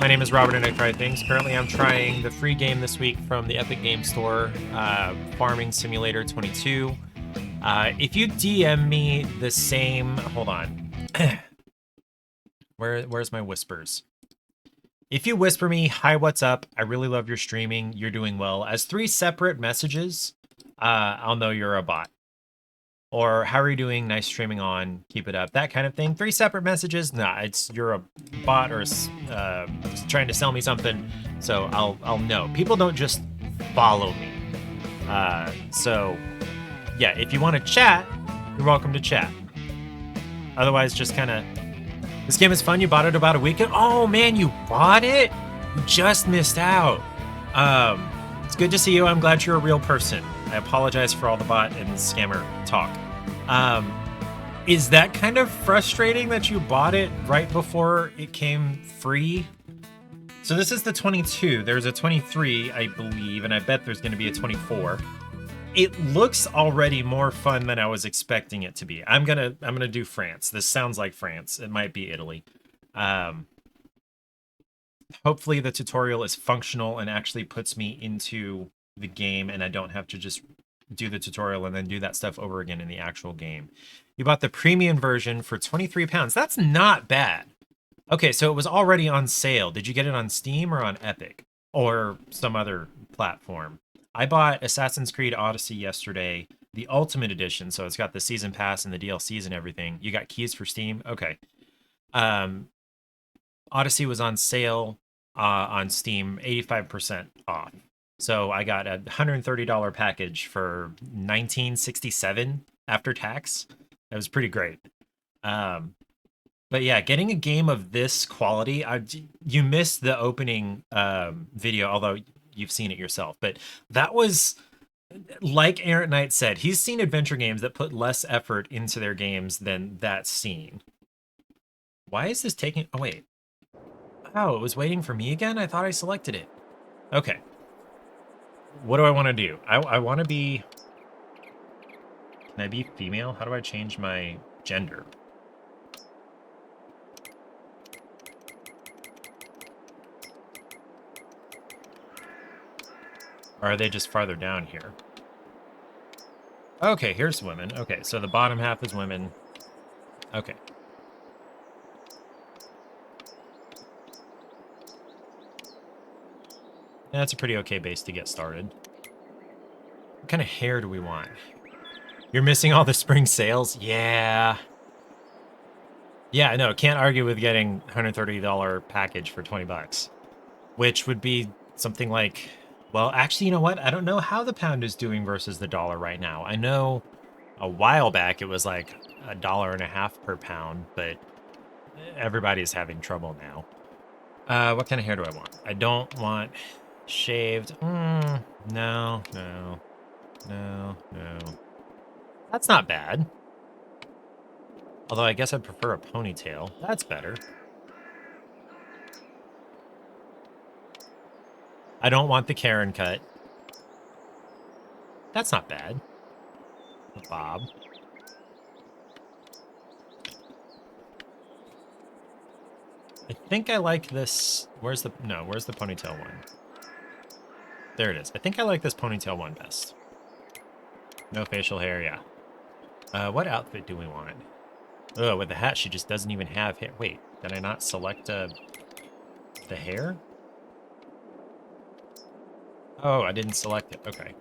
My name is Robert and I try things. Currently, I'm trying the free game this week from the Epic Game Store, Farming Simulator 22. If you DM me the same... Hold on. Where's my whispers? If you whisper me, hi, what's up? I really love your streaming. You're doing well. As 3 separate messages, I'll know you're a bot. Or how are you doing? Nice streaming on. Keep it up. That kind of thing. 3 separate messages. Nah, it's you're a bot or trying to sell me something. So I'll know. People don't just follow me. So yeah, if you want to chat, you're welcome to chat. Otherwise, just kind of... This game is fun. You bought it about a week ago. Oh, man, you bought it? You just missed out. It's good to see you. I'm glad you're a real person. I apologize for all the bot and scammer talk. Is that kind of frustrating that you bought it right before it came free? So this is the 22. There's a 23, I believe, and I bet there's going to be a 24. It looks already more fun than I was expecting it to be. I'm gonna do France. This sounds like France. It might be Italy. Hopefully the tutorial is functional and actually puts me into the game and I don't have to just do the tutorial and then do that stuff over again in the actual game. You bought the premium version for £23. That's not bad. Okay, so it was already on sale. Did you get it on Steam or on Epic or some other platform? I bought Assassin's Creed Odyssey yesterday, the Ultimate Edition, so it's got the season pass and the DLCs and everything. You got keys for Steam? Okay. Odyssey was on sale on Steam, 85% off. So I got a $130 package for $19.67 after tax. That was pretty great. But yeah, getting a game of this quality, you missed the opening video, although you've seen it yourself. But that was, like Errant Knight said, he's seen adventure games that put less effort into their games than that scene. Why is this taking... Oh, wait. Oh, it was waiting for me again? I thought I selected it. Okay. What do I want to do? I want to be... Can I be female? How do I change my gender? Or are they just farther down here? Okay, here's women. Okay, so the bottom half is women. Okay. That's a pretty okay base to get started. What kind of hair do we want? You're missing all the spring sales? Yeah. Yeah, no, can't argue with getting $130 package for 20 bucks. Which would be something like... Well, actually, you know what? I don't know how the pound is doing versus the dollar right now. I know a while back it was like $1.50 per pound, but everybody's having trouble now. What kind of hair do I want? I don't want shaved. No. That's not bad. Although I guess I'd prefer a ponytail. That's better. I don't want the Karen cut. That's not bad. A bob. I think I like this. Where's the ponytail one? There it is. I think I like this ponytail one best. No facial hair, yeah. What outfit do we want? Oh, with the hat, she just doesn't even have hair. Wait, did I not select the hair? Oh, I didn't select it. Okay.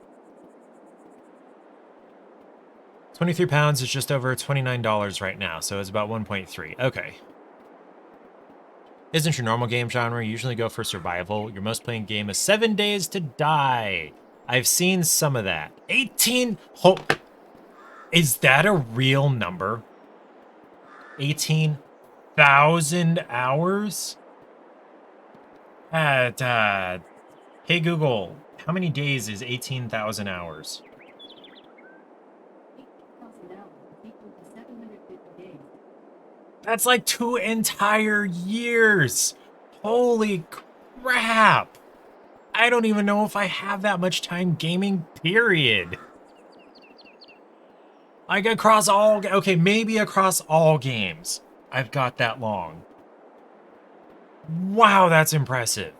23 pounds is just over $29 right now, so it's about 1.3. Okay. Isn't your normal game genre? You usually go for survival. Your most playing game is 7 Days to Die. I've seen some of that. 18... Is that a real number? 18,000 hours? Hey Google, how many days is 18,000 hours? That's like 2 entire years. Holy crap. I don't even know if I have that much time gaming, period. Like across all, okay, maybe across all games, I've got that long. Wow, that's impressive.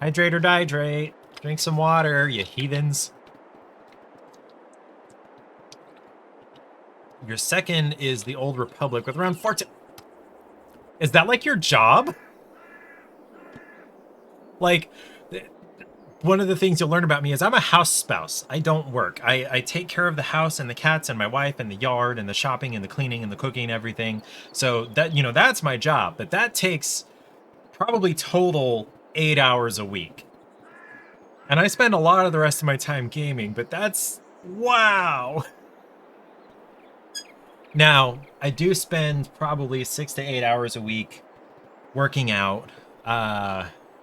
Hydrate or dihydrate. Drink some water, you heathens. Your second is the Old Republic with around 14... Is that like your job? Like, one of the things you'll learn about me is I'm a house spouse. I don't work. I take care of the house and the cats and my wife and the yard and the shopping and the cleaning and the cooking and everything. So that, you know, that's my job. But that takes probably total 8 hours a week. And I spend a lot of the rest of my time gaming, but that's... Wow! Now, I do spend probably 6 to 8 hours a week working out.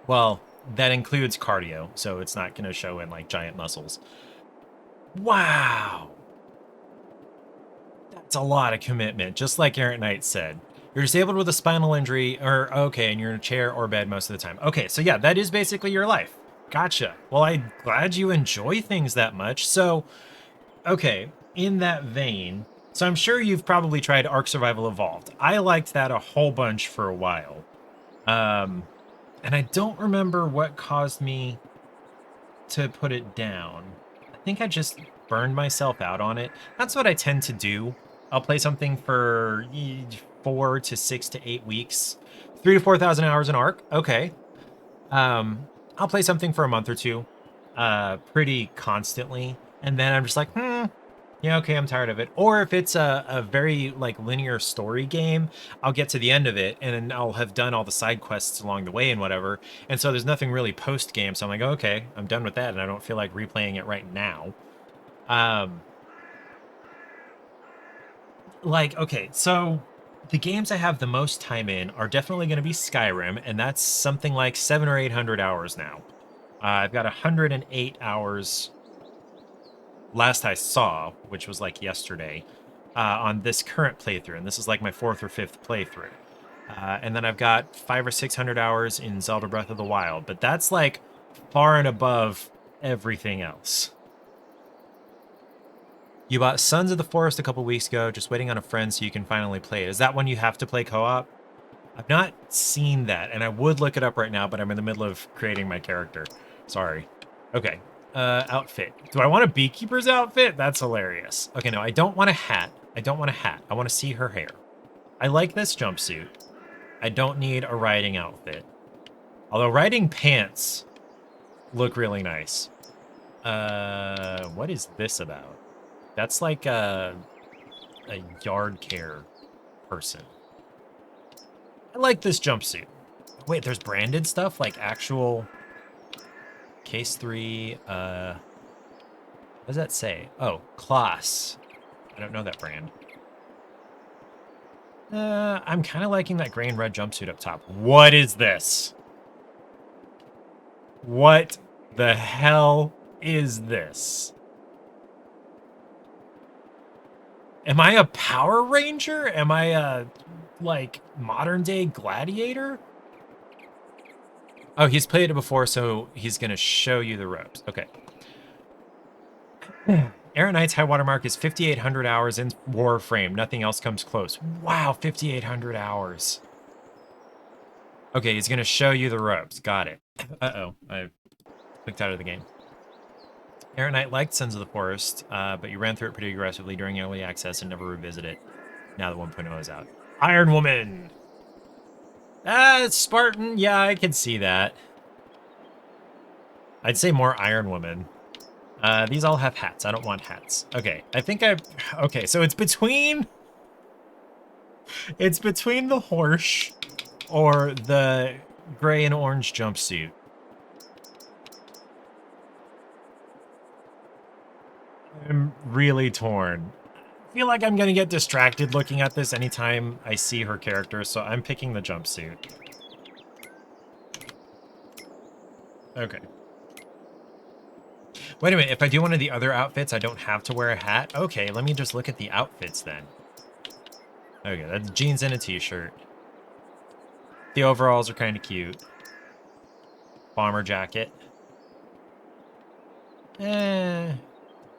Well, that includes cardio, so it's not going to show in like giant muscles. Wow! That's a lot of commitment, just like Errant Knight said. You're disabled with a spinal injury, or okay, and you're in a chair or bed most of the time. Okay, so yeah, that is basically your life. Gotcha. Well, I'm glad you enjoy things that much. So, okay, in that vein, so I'm sure you've probably tried Ark Survival Evolved. I liked that a whole bunch for a while. And I don't remember what caused me to put it down. I think I just burned myself out on it. That's what I tend to do. I'll play something for 4 to 6 to 8 weeks. 3 to 4,000 hours an arc. Okay. I'll play something for a month or two, pretty constantly. And then I'm just like, yeah, okay, I'm tired of it. Or if it's a very like linear story game, I'll get to the end of it and then I'll have done all the side quests along the way and whatever. And so there's nothing really post game. So I'm like, okay, I'm done with that and I don't feel like replaying it right now. Okay, so the games I have the most time in are definitely going to be Skyrim, and that's something like 700 or 800 hours now. I've got 108 hours last I saw, which was like yesterday, on this current playthrough, and this is like my 4th or 5th playthrough. And then I've got 500 or 600 hours in Zelda Breath of the Wild, but that's like far and above everything else. You bought Sons of the Forest a couple weeks ago, just waiting on a friend so you can finally play it. Is that one you have to play co-op? I've not seen that, and I would look it up right now, but I'm in the middle of creating my character. Sorry. Okay. Outfit. Do I want a beekeeper's outfit? That's hilarious. Okay, no, I don't want a hat. I don't want a hat. I want to see her hair. I like this jumpsuit. I don't need a riding outfit. Although riding pants look really nice. What is this about? That's like a yard care person. I like this jumpsuit. Wait, there's branded stuff? Like actual case 3, what does that say? Oh, Klaas. I don't know that brand. I'm kind of liking that gray and red jumpsuit up top. What is this? What the hell is this? Am I a Power Ranger? Am I a, like, modern day gladiator? Oh, he's played it before, so he's going to show you the ropes. Okay. Aaron Knight's high water mark is 5,800 hours in Warframe. Nothing else comes close. Wow, 5,800 hours. Okay, he's going to show you the ropes. Got it. Uh-oh, I clicked out of the game. Aaron Knight liked Sons of the Forest, but you ran through it pretty aggressively during early access and never revisited it. Now that 1.0 is out. Iron Woman! Spartan. Yeah, I can see that. I'd say more Iron Woman. These all have hats. I don't want hats. Okay, I think okay, so it's between the horse or the gray and orange jumpsuit. I'm really torn. I feel like I'm gonna get distracted looking at this anytime I see her character, so I'm picking the jumpsuit. Okay. Wait a minute, if I do one of the other outfits, I don't have to wear a hat? Okay, let me just look at the outfits then. Okay, that's jeans and a t-shirt. The overalls are kind of cute. Bomber jacket.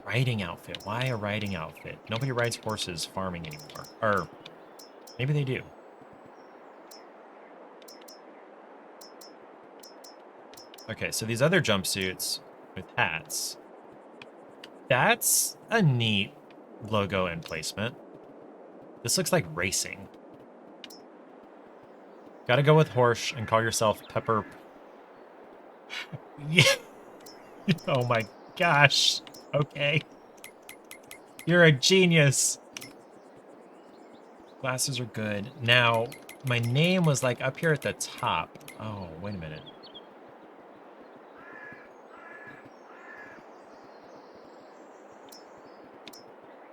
Riding outfit. Why a riding outfit? Nobody rides horses farming anymore. Or maybe they do. Okay, so these other jumpsuits with hats. That's a neat logo and placement. This looks like racing. Gotta go with horse and call yourself Pepper. Yeah. Oh my gosh. Okay. You're a genius. Glasses are good. Now, my name was like up here at the top. Oh, wait a minute.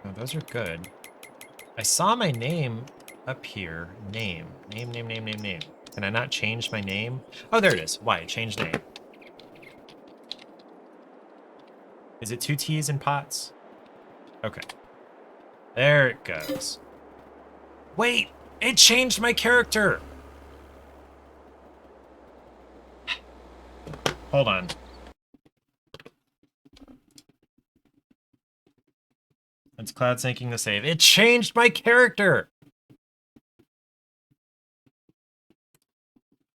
No, those are good. I saw my name up here. Name. Name. Can I not change my name? Oh, there it is. Why? Change name. Is it 2 T's in pots? Okay. There it goes. Wait! It changed my character! Hold on. It's cloud syncing the save. It changed my character!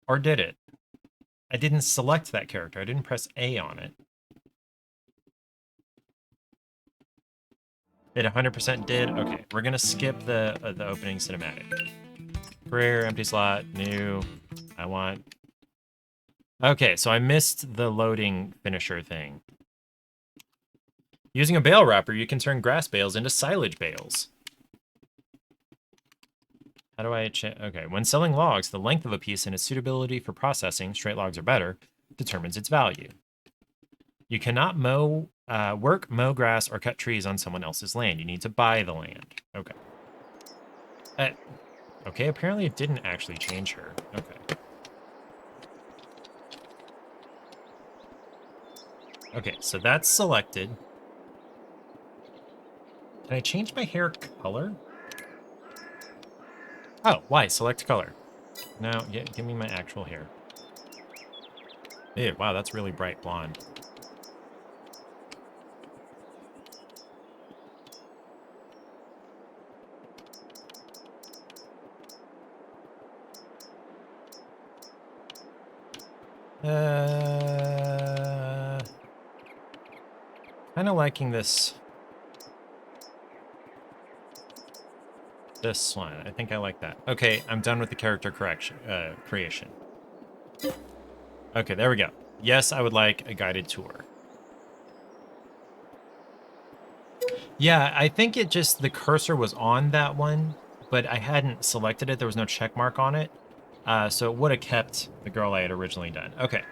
Or did it? I didn't select that character. I didn't press A on it. It 100% did. Okay, we're gonna skip the opening cinematic. Career, empty slot, new. I want. Okay, so I missed the loading finisher thing. Using a bale wrapper, you can turn grass bales into silage bales. How do I okay, when selling logs, the length of a piece and its suitability for processing, straight logs are better, determines its value. You cannot work, mow grass, or cut trees on someone else's land. You need to buy the land. Okay. Okay, apparently it didn't actually change her. Okay. Okay, so that's selected. Can I change my hair color? Oh, why? Select color. Now, give me my actual hair. Ew, wow, that's really bright blonde. Kind of liking this one. I think I like that. Okay, I'm done with the character creation. Okay, there we go. Yes, I would like a guided tour. Yeah, I think it just, the cursor was on that one, but I hadn't selected it. There was no check mark on it. So it would have kept the girl I had originally done. Okay.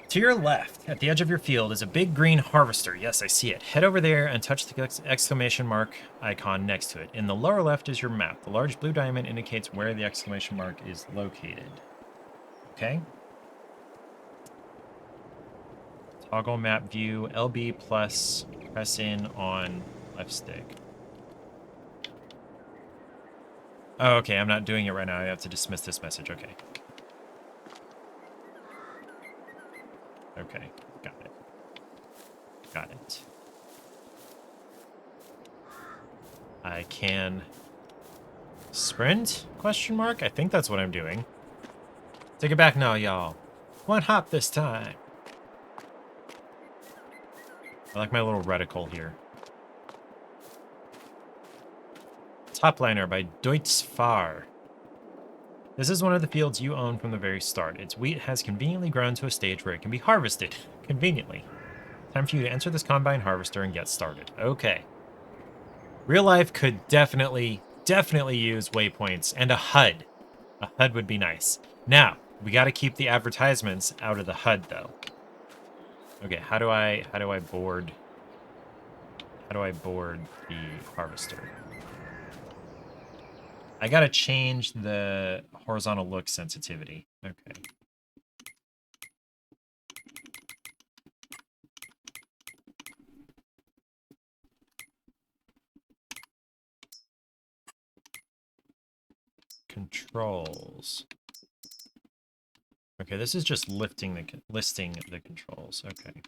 To your left, at the edge of your field, is a big green harvester. Yes, I see it. Head over there and touch the exclamation mark icon next to it. In the lower left is your map. The large blue diamond indicates where the exclamation mark is located. Okay. Toggle map view, LB plus, press in on left stick. Oh, okay, I'm not doing it right now. I have to dismiss this message. Okay. Okay, got it. Got it. I can sprint? Question mark? I think that's what I'm doing. Take it back now, y'all. One hop this time. I like my little reticle here. Topliner by Deutz Fahr. This is one of the fields you own from the very start. Its wheat has conveniently grown to a stage where it can be harvested. Conveniently. Time for you to enter this combine harvester and get started. Okay. Real life could definitely use waypoints and a HUD. A HUD would be nice. Now, we got to keep the advertisements out of the HUD though. Okay, how do I board the harvester? I gotta change the horizontal look sensitivity. Okay. Controls. Okay, this is just listing the controls. Okay.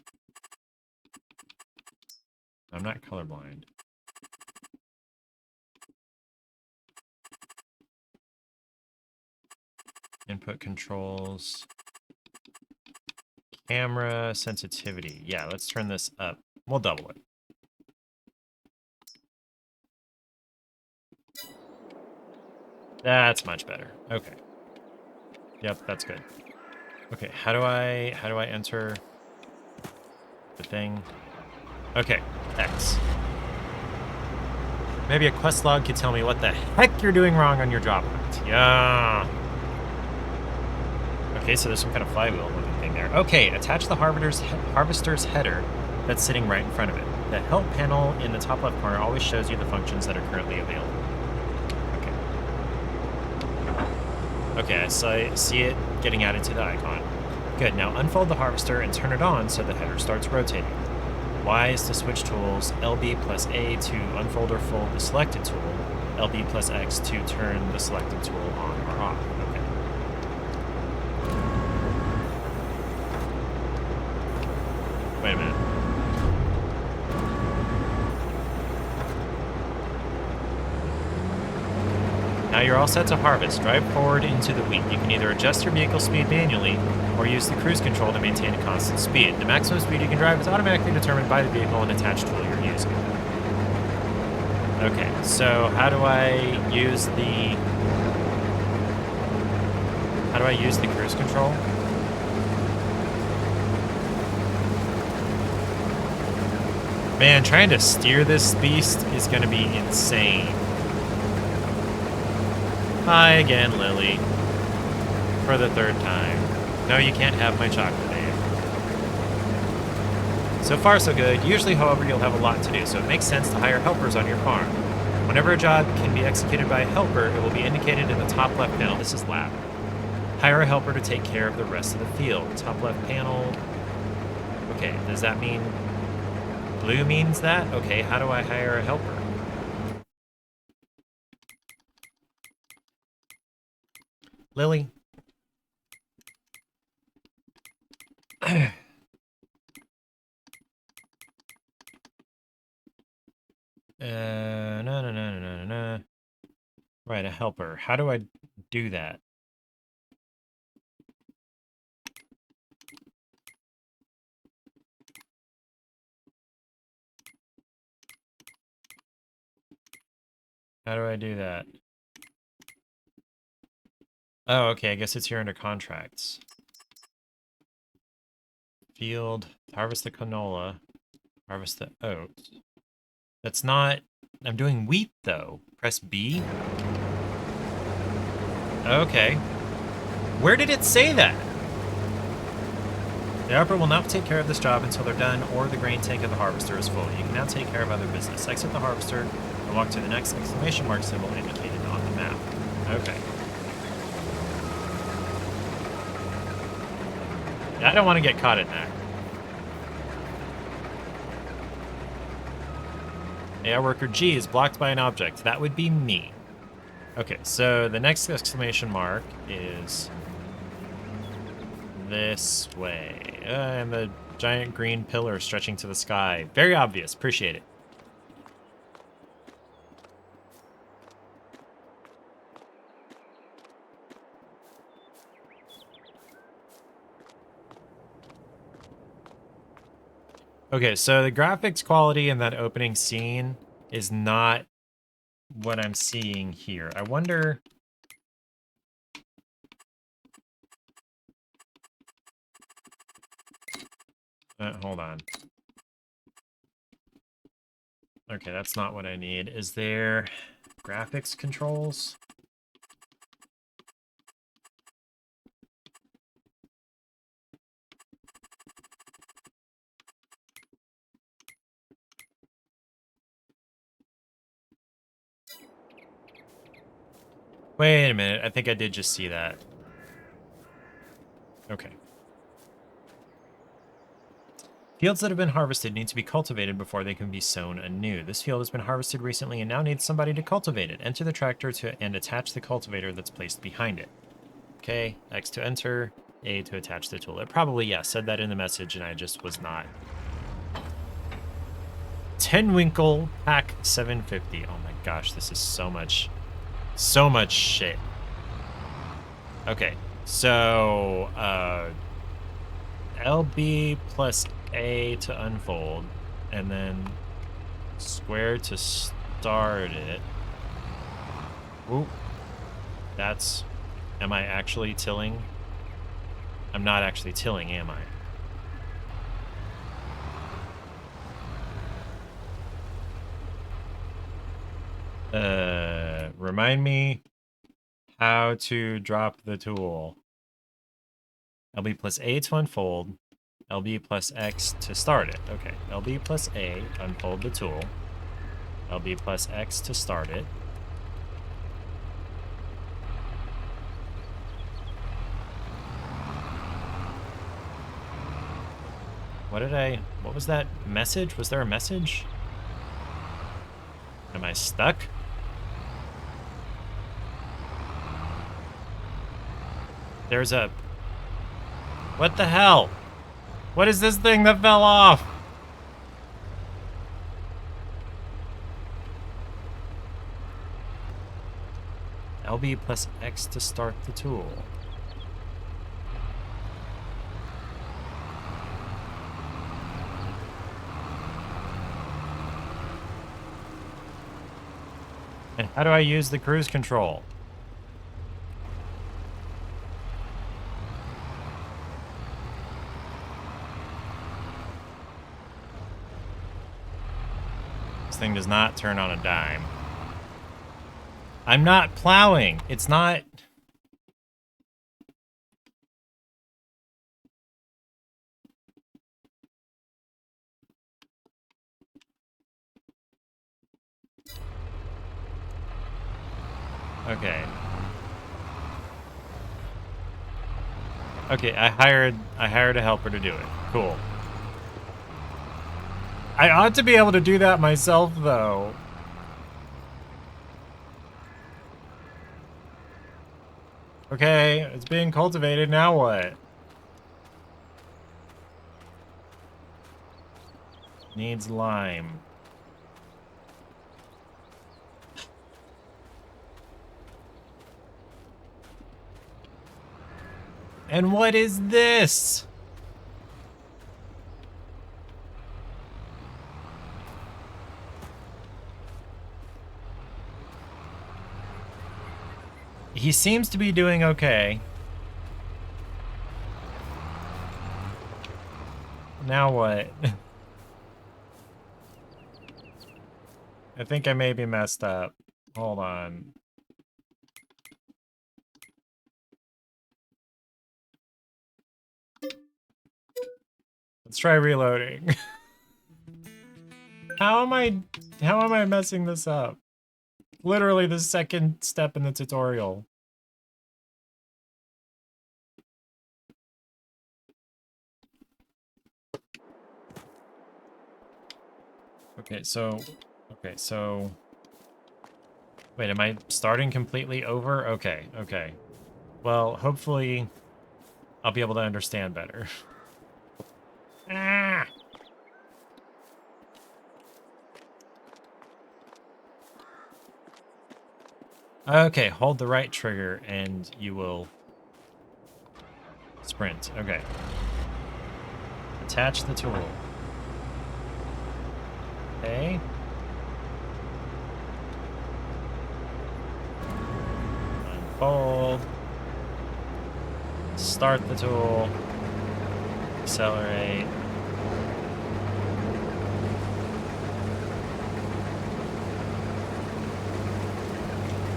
I'm not colorblind. Input controls. Camera sensitivity. Yeah, let's turn this up. We'll double it. That's much better. Okay. Yep, that's good. Okay, how do I enter the thing? Okay, X. Maybe a quest log could tell me what the heck you're doing wrong on your job hunt. Yeah. Okay, so there's some kind of flywheel looking thing there. Okay, attach the harvester's header that's sitting right in front of it. The help panel in the top left corner always shows you the functions that are currently available. Okay, I see it getting added to the icon. Good, now unfold the harvester and turn it on so the header starts rotating. Y is to switch tools, LB plus A to unfold or fold the selected tool, LB plus X to turn the selected tool on or off. Okay. Wait a minute. Now you're all set to harvest. Drive forward into the wheat. You can either adjust your vehicle speed manually or use the cruise control to maintain a constant speed. The maximum speed you can drive is automatically determined by the vehicle and attached tool you're using. Okay, so how do I use the cruise control? Man, trying to steer this beast is going to be insane. Hi again, Lily. For the third time. No, you can't have my chocolate, Dave. So far, so good. Usually, however, you'll have a lot to do, so it makes sense to hire helpers on your farm. Whenever a job can be executed by a helper, it will be indicated in the top left panel. This is lab. Hire a helper to take care of the rest of the field. Top left panel. Okay, does that mean blue means that? Okay, how do I hire a helper? Lily? No. Right, a helper. How do I do that? How do I do that? Oh, okay, I guess it's here under contracts. Field, harvest the canola, harvest the oats. That's not... I'm doing wheat, though. Press B? Okay. Where did it say that? The helper will not take care of this job until they're done or the grain tank of the harvester is full. You can now take care of other business. Exit the harvester and walk to the next exclamation mark symbol indicated on the map. Okay. I don't want to get caught in that. AI worker G is blocked by an object. That would be me. Okay, so the next exclamation mark is this way. And the giant green pillar stretching to the sky. Very obvious. Appreciate it. Okay, so the graphics quality in that opening scene is not what I'm seeing here. I wonder... hold on. Okay, that's not what I need. Is there graphics controls? Wait a minute. I think I did just see that. Okay. Fields that have been harvested need to be cultivated before they can be sown anew. This field has been harvested recently and now needs somebody to cultivate it. Enter the tractor and attach the cultivator that's placed behind it. Okay, X to enter, A to attach the tool. It probably, yeah, said that in the message and I just was not. 10 Winkle, pack 750. Oh my gosh, this is so much shit. Okay, so, LB plus A to unfold, and then square to start it. Ooh, that's... Am I actually tilling? I'm not actually tilling, am I? Remind me how to drop the tool. LB plus A to unfold. LB plus X to start it. Okay, LB plus A, unfold the tool. LB plus X to start it. What was that message? Was there a message? Am I stuck? There's a... What the hell? What is this thing that fell off? LB plus X to start the tool. And how do I use the cruise control? This thing does not turn on a dime. I'm not plowing. It's not... Okay. Okay, I hired a helper to do it. Cool. I ought to be able to do that myself, though. Okay, it's being cultivated. Now what? Needs lime. And what is this? He seems to be doing okay. Now what? I think I may be messed up. Hold on. Let's try reloading. How am I messing this up? Literally the second step in the tutorial. Okay, so wait, am I starting completely over? Okay, okay. Well, hopefully I'll be able to understand better. Ah! Okay, hold the right trigger and you will sprint. Okay. Attach the tool. Okay. Unfold. Start the tool. Accelerate.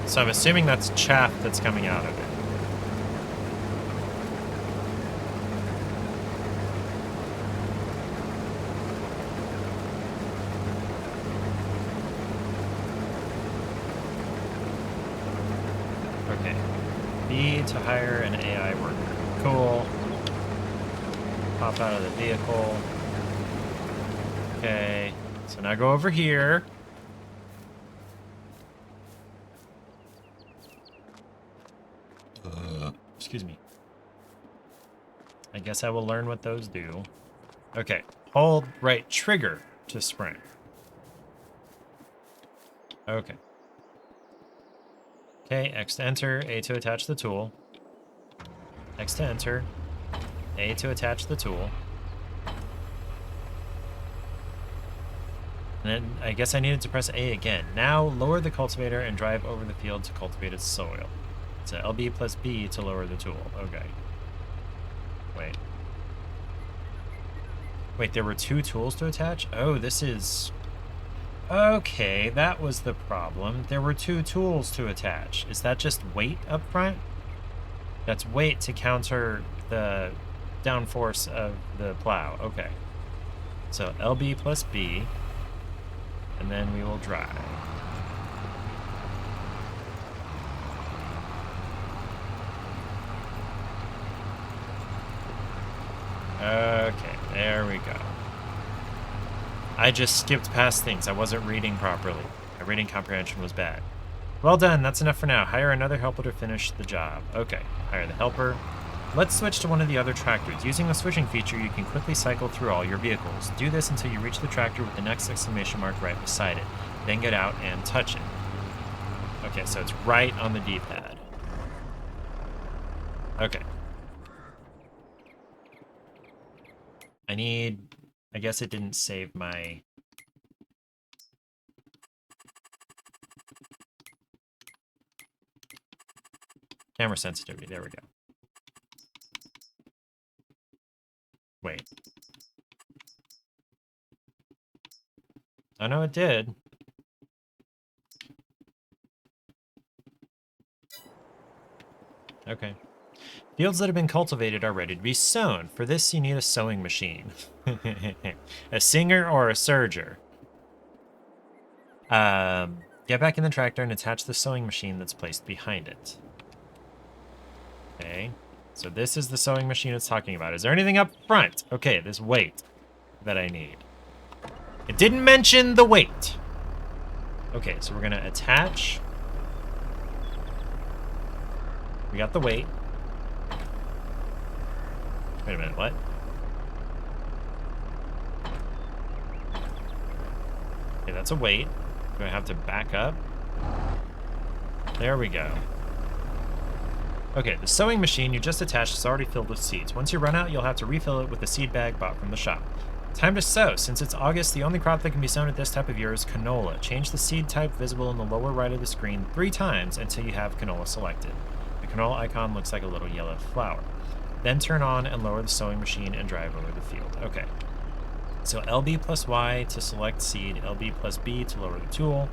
So I'm assuming that's chaff that's coming out of it. Okay. B to hire an AI worker. Cool. Pop out of the vehicle. Okay. So now go over here. Excuse me. I guess I will learn what those do. Okay. Hold right trigger to sprint. Okay. Okay, X to enter, A to attach the tool. X to enter, A to attach the tool. And then I guess I needed to press A again. Now lower the cultivator and drive over the field to cultivate its soil. So LB plus B to lower the tool. Okay. Wait. Wait, there were two tools to attach? Oh, this is... Okay, that was the problem. There were two tools to attach. Is that just weight up front? That's weight to counter the downforce of the plow. Okay. So LB plus B, and then we will drive. Okay, there we go. I just skipped past things. I wasn't reading properly. My reading comprehension was bad. Well done, that's enough for now. Hire another helper to finish the job. Okay, hire the helper. Let's switch to one of the other tractors. Using the switching feature, you can quickly cycle through all your vehicles. Do this until you reach the tractor with the next exclamation mark right beside it. Then get out and touch it. Okay, so it's right on the D-pad. Okay. I guess it didn't save my... Camera sensitivity. There we go. Wait. Oh, no, it did. Okay. Fields that have been cultivated are ready to be sown. For this, you need a sowing machine. A singer or a serger. Get back in the tractor and attach the sewing machine that's placed behind it. Okay. So this is the sewing machine it's talking about. Is there anything up front? Okay, this weight that I need. It didn't mention the weight. Okay, so we're going to attach. We got the weight. Wait a minute, what? Okay, that's a weight. Do I have to back up? There we go. Okay, the sewing machine you just attached is already filled with seeds. Once you run out, you'll have to refill it with the seed bag bought from the shop. Time to sow. Since it's August, the only crop that can be sown at this type of year is canola. Change the seed type visible in the lower right of the screen 3 times until you have canola selected. The canola icon looks like a little yellow flower. Then turn on and lower the sewing machine and drive over the field. Okay. So LB plus Y to select seed, LB plus B to lower the tool,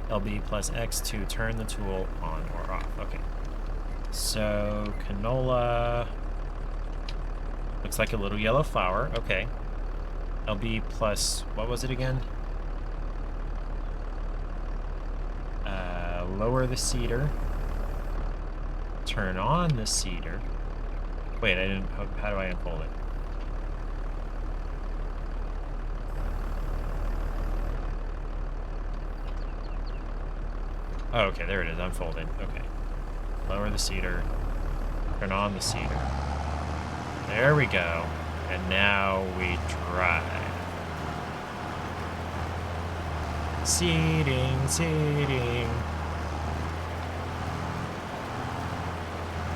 LB plus X to turn the tool on or off. Okay. So canola looks like a little yellow flower. Okay. LB plus, what was it again? Lower the seeder. Turn on the seeder. Wait, I didn't, how do I unfold it? Oh, okay, there it is, unfolded. Okay. Lower the seeder. Turn on the seeder. There we go. And now we drive. Seeding, seeding.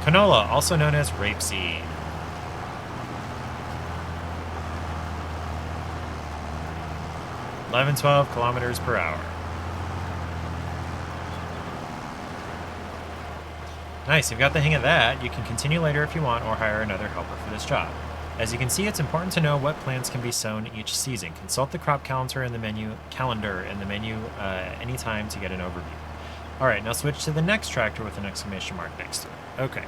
Canola, also known as rapeseed. (11, 12 kilometers per hour). Nice, you've got the hang of that. You can continue later if you want, or hire another helper for this job. As you can see, it's important to know what plants can be sown each season. Consult the crop calendar in the menu anytime to get an overview. All right, now switch to the next tractor with an exclamation mark next to it. Okay.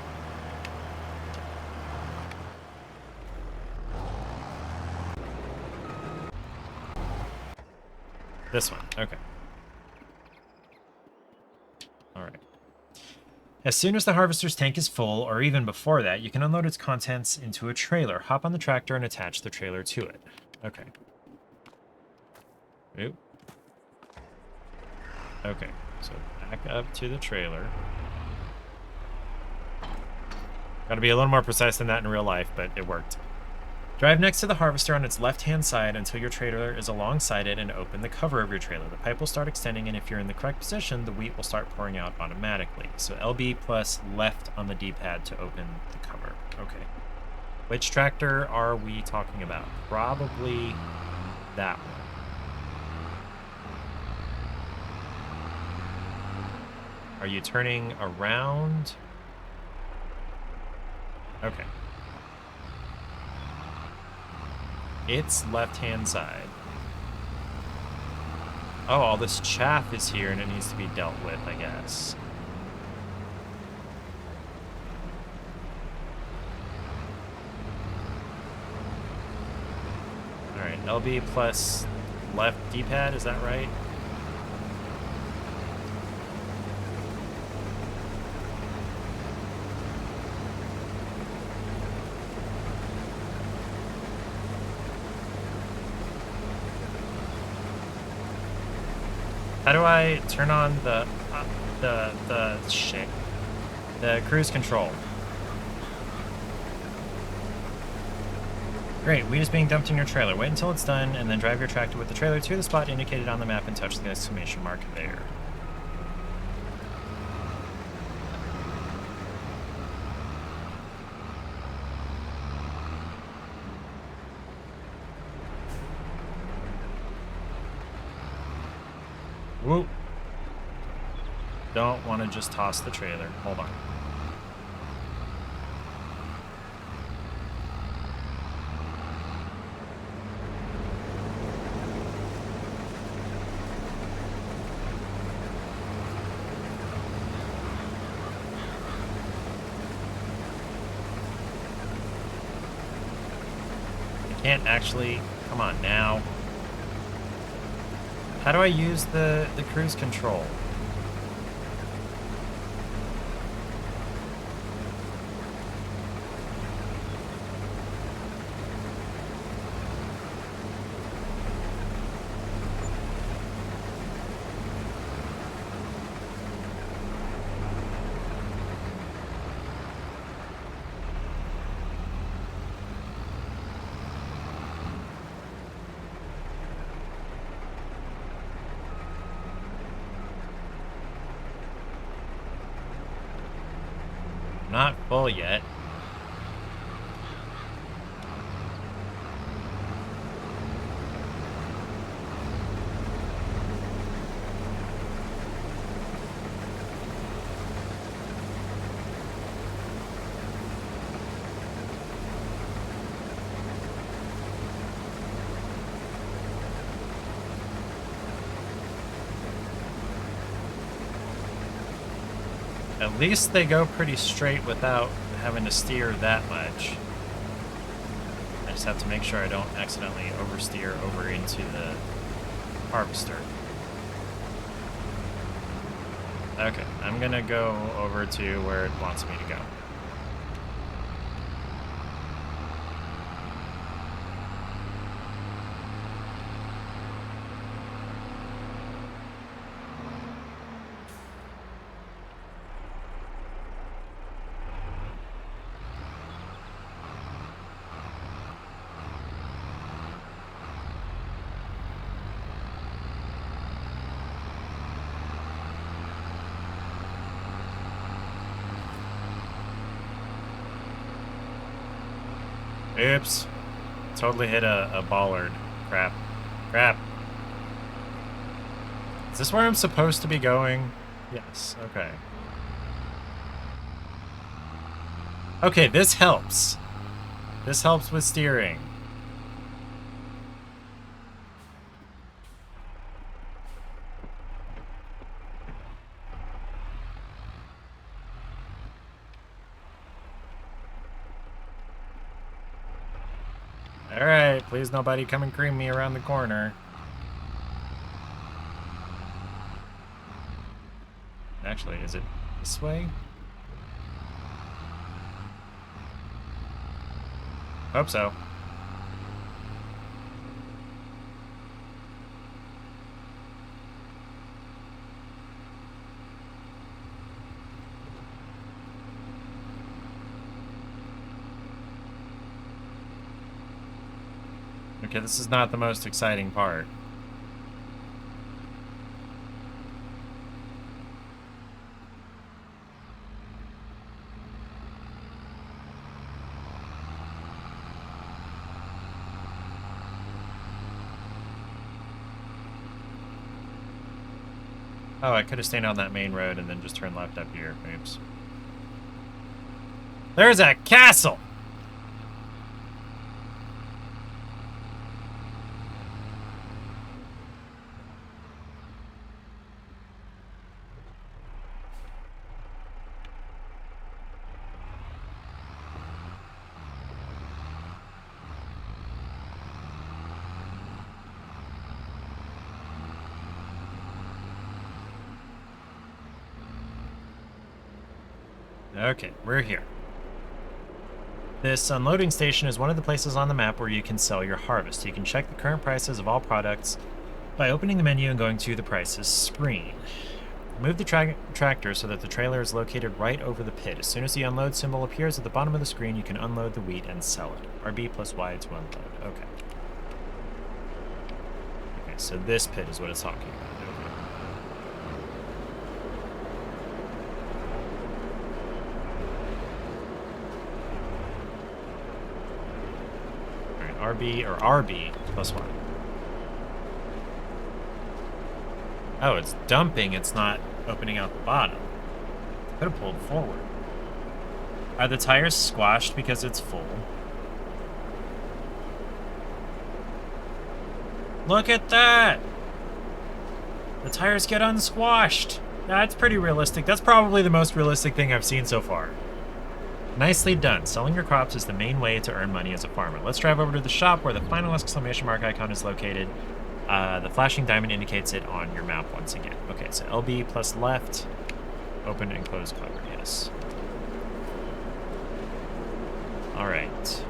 This one, okay. All right. As soon as the harvester's tank is full, or even before that, you can unload its contents into a trailer. Hop on the tractor and attach the trailer to it. Okay. Oop. Okay, so back up to the trailer. Gotta be a little more precise than that in real life, but it worked. Drive next to the harvester on its left-hand side until your trailer is alongside it and open the cover of your trailer. The pipe will start extending, and if you're in the correct position, the wheat will start pouring out automatically. So LB plus left on the D-pad to open the cover. Okay. Which tractor are we talking about? Probably that one. Are you turning around? Okay. It's left-hand side. Oh, all this chaff is here and it needs to be dealt with, I guess. Alright, LB plus left D-pad, is that right? How do I turn on the cruise control? Great, wheat is being dumped in your trailer. Wait until it's done, and then drive your tractor with the trailer to the spot indicated on the map and touch the exclamation mark there. Whoop. Don't want to just toss the trailer. Hold on. Can't actually... Come on, now. How do I use the cruise control? Not full yet. At least they go pretty straight without having to steer that much. I just have to make sure I don't accidentally oversteer over into the harvester. Okay, I'm gonna go over to where it wants me to go. Oops. Totally hit a bollard. Crap. Crap. Is this where I'm supposed to be going? Yes, okay. Okay, this helps. This helps with steering. Alright, please nobody come and cream me around the corner. Actually, is it this way? Hope so. Okay, this is not the most exciting part. Oh, I could have stayed on that main road and then just turned left up here. Oops. There's a castle! Okay, we're here. This unloading station is one of the places on the map where you can sell your harvest. You can check the current prices of all products by opening the menu and going to the prices screen. Move the tractor so that the trailer is located right over the pit. As soon as the unload symbol appears at the bottom of the screen, you can unload the wheat and sell it. RB plus Y to unload. Okay. Okay, so this pit is what it's talking about. RB or RB plus 1. Oh, it's dumping. It's not opening out the bottom. Could have pulled forward. Are the tires squashed because it's full? Look at that! The tires get unsquashed. That's pretty realistic. That's probably the most realistic thing I've seen so far. Nicely done. Selling your crops is the main way to earn money as a farmer. Let's drive over to the shop where the final exclamation mark icon is located. The flashing diamond indicates it on your map once again. Okay, so LB plus left. Open and close cover, yes. All right.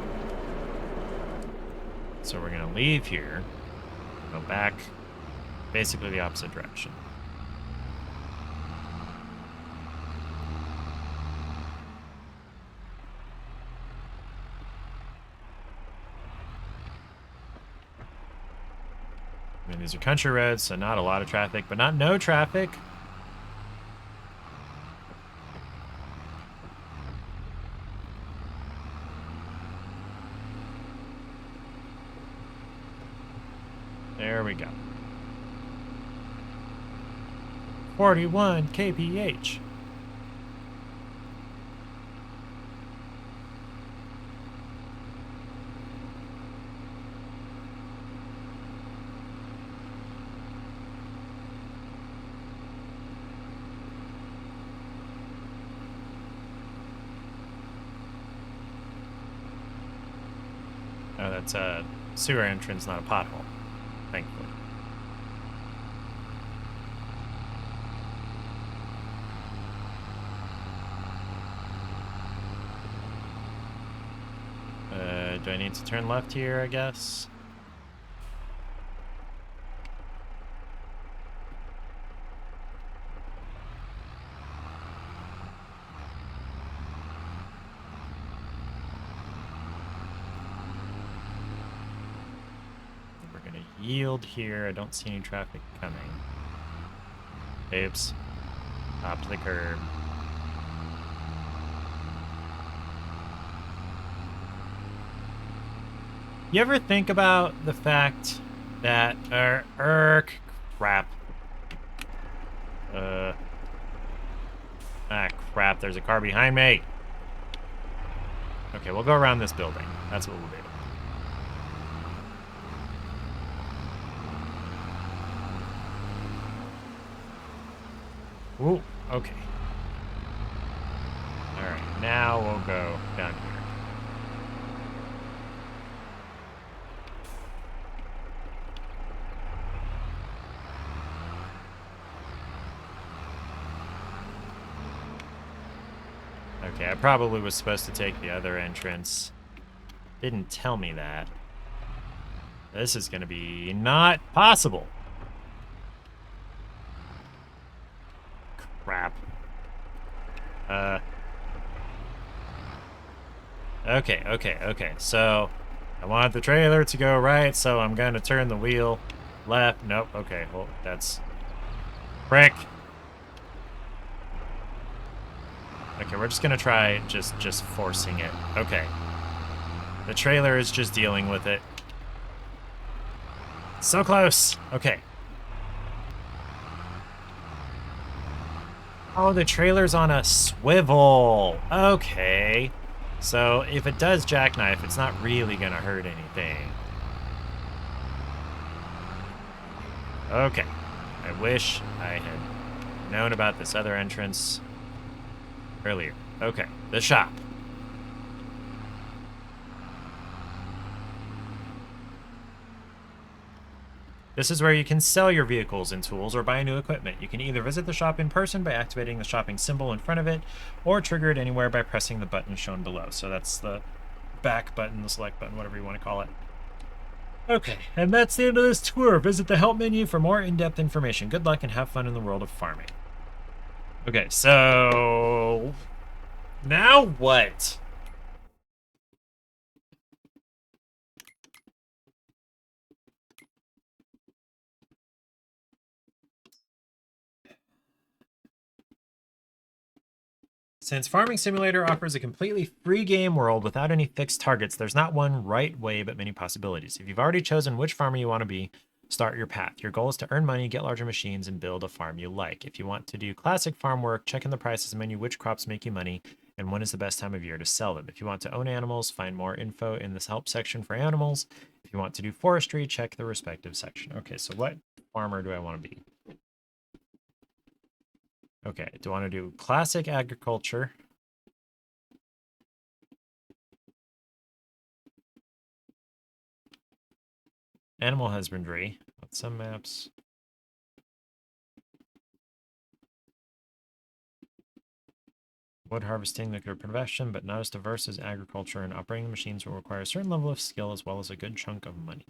So we're going to leave here. Go back basically the opposite direction. I mean, these are country roads, so not a lot of traffic, but not no traffic. There we go. 41 kph. Oh, that's a sewer entrance, not a pothole. Thankfully. Do I need to turn left here, I guess? We're gonna yield here. I don't see any traffic coming. Oops. Top to the curb. You ever think about the fact that crap. Crap, there's a car behind me. Okay, we'll go around this building. That's what we'll do. Ooh, okay. Alright, now we'll go down here. Okay, I probably was supposed to take the other entrance. Didn't tell me that. This is gonna be not possible. Crap. Okay. So, I want the trailer to go right, so I'm gonna turn the wheel left. Nope, okay, well, that's... Frick! Okay, we're just gonna try just forcing it. Okay. The trailer is just dealing with it. So close! Okay. Oh, the trailer's on a swivel. Okay. So if it does jackknife, it's not really gonna hurt anything. Okay. I wish I had known about this other entrance earlier. Okay, the shop. This is where you can sell your vehicles and tools or buy new equipment. You can either visit the shop in person by activating the shopping symbol in front of it, or trigger it anywhere by pressing the button shown below. So that's the back button, the select button, whatever you want to call it. Okay, and that's the end of this tour. Visit the help menu for more in-depth information. Good luck and have fun in the world of farming. Okay, so... now what? Since Farming Simulator offers a completely free game world without any fixed targets, there's not one right way but many possibilities. If you've already chosen which farmer you want to be, start your path. Your goal is to earn money, get larger machines, and build a farm you like. If you want to do classic farm work, check in the prices menu which crops make you money and when is the best time of year to sell them. If you want to own animals, find more info in this help section for animals. If you want to do forestry, check the respective section. Okay, so what farmer do I want to be? Okay, do I want to do classic agriculture? Animal husbandry. On some maps. Wood harvesting, nuclear production, but not as diverse as agriculture, and operating the machines will require a certain level of skill as well as a good chunk of money.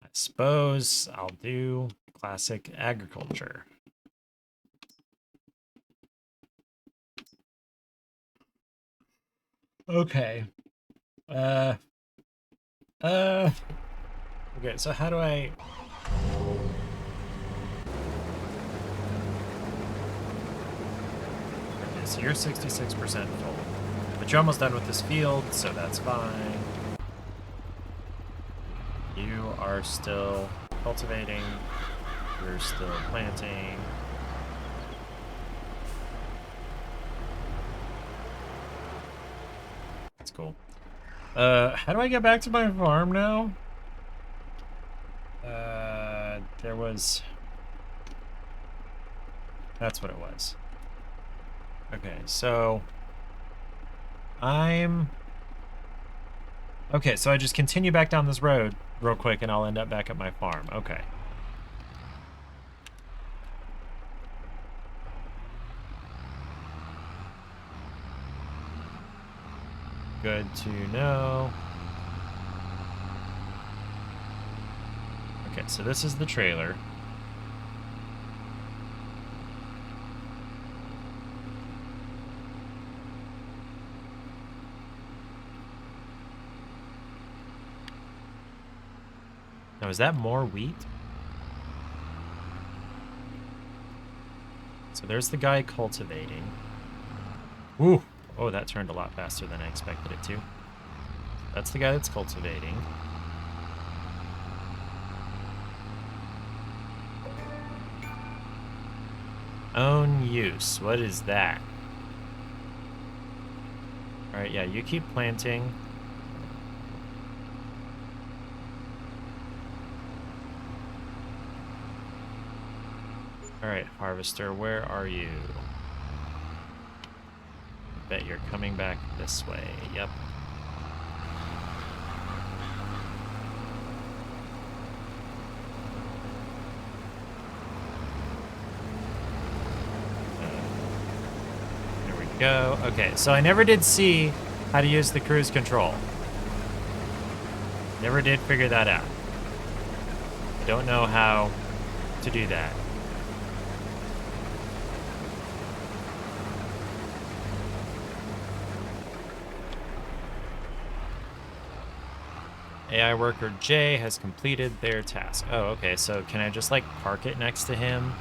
I suppose I'll do classic agriculture. Okay. Okay, so how do I... Okay, so you're 66% full. But you're almost done with this field, so that's fine. You are still cultivating. You're still planting. That's cool. How do I get back to my farm now? There was... That's what it was. Okay, so... Okay, so I just continue back down this road real quick and I'll end up back at my farm. Okay. Good to know. Okay, so this is the trailer. Now, is that more wheat? So there's the guy cultivating. Ooh! Oh, that turned a lot faster than I expected it to. That's the guy that's cultivating. Own use. What is that? Alright, yeah, you keep planting. Alright, harvester, where are you? Bet you're coming back this way. Yep. There we go. Okay, so I never did see how to use the cruise control. Never did figure that out. Don't know how to do that. AI worker J has completed their task. Oh, okay, so can I just like park it next to him?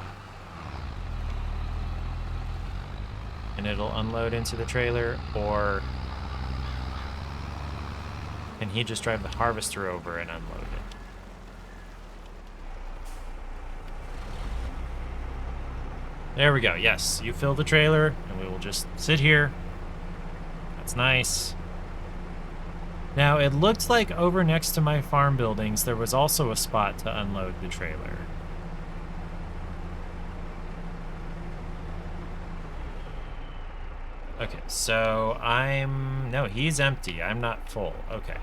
And it'll unload into the trailer, or can he just drive the harvester over and unload it? There we go, yes, you fill the trailer and we will just sit here. That's nice. Now, it looked like over next to my farm buildings, there was also a spot to unload the trailer. Okay, so no, he's empty. I'm not full. Okay.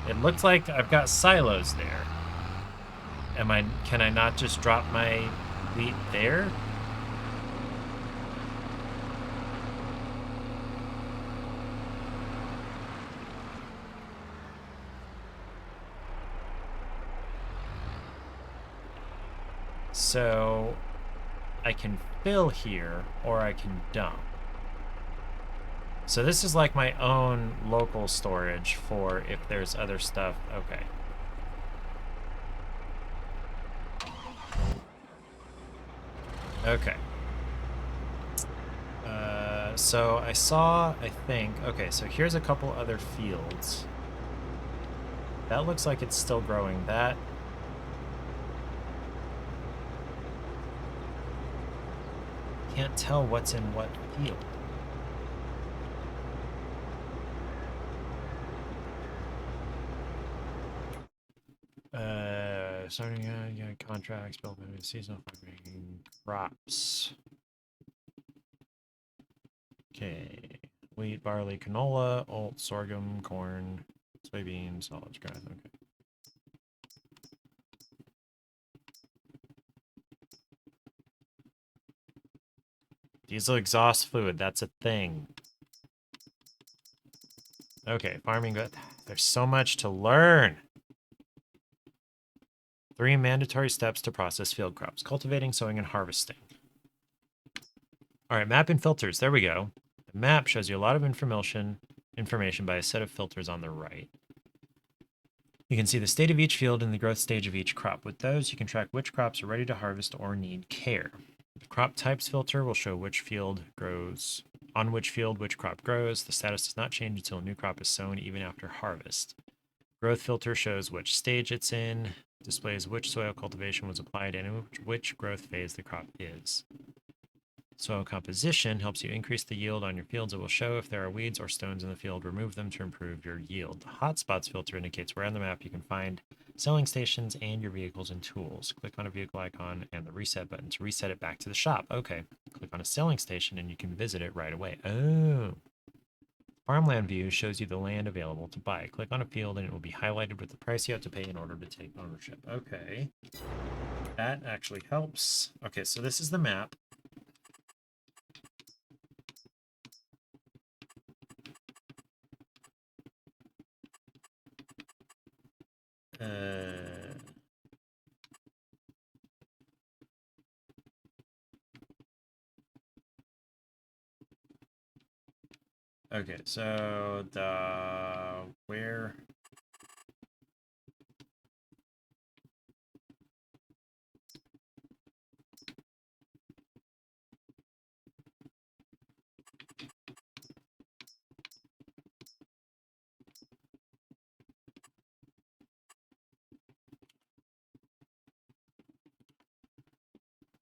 It looks like I've got silos there. Can I not just drop my wheat there? So I can fill here, or I can dump. So this is like my own local storage for if there's other stuff. Okay. Okay. So I think, okay, so here's a couple other fields. That looks like it's still growing. That... Can't tell what's in what field. Starting contracts, build seasonal farming, crops. Okay, wheat, barley, canola, oat, sorghum, corn, soybeans, solids, grass. Okay. Diesel exhaust fluid, that's a thing. Okay, farming. There's so much to learn. 3 mandatory steps to process field crops: cultivating, sowing, and harvesting. All right, map and filters. There we go. The map shows you a lot of information by a set of filters on the right. You can see the state of each field and the growth stage of each crop. With those, you can track which crops are ready to harvest or need care. The crop types filter will show which field grows, on which field which crop grows. The status does not change until a new crop is sown, even after harvest. Growth filter shows which stage it's in, displays which soil cultivation was applied, and which growth phase the crop is. Soil composition helps you increase the yield on your fields. It will show if there are weeds or stones in the field. Remove them to improve your yield. The hotspots filter indicates where on the map you can find selling stations and your vehicles and tools. Click on a vehicle icon and the reset button to reset it back to the shop. Okay, click on a selling station and you can visit it right away. Oh. Farmland view shows you the land available to buy. Click on a field and it will be highlighted with the price you have to pay in order to take ownership. Okay, that actually helps. Okay, so this is the map. Okay, so where?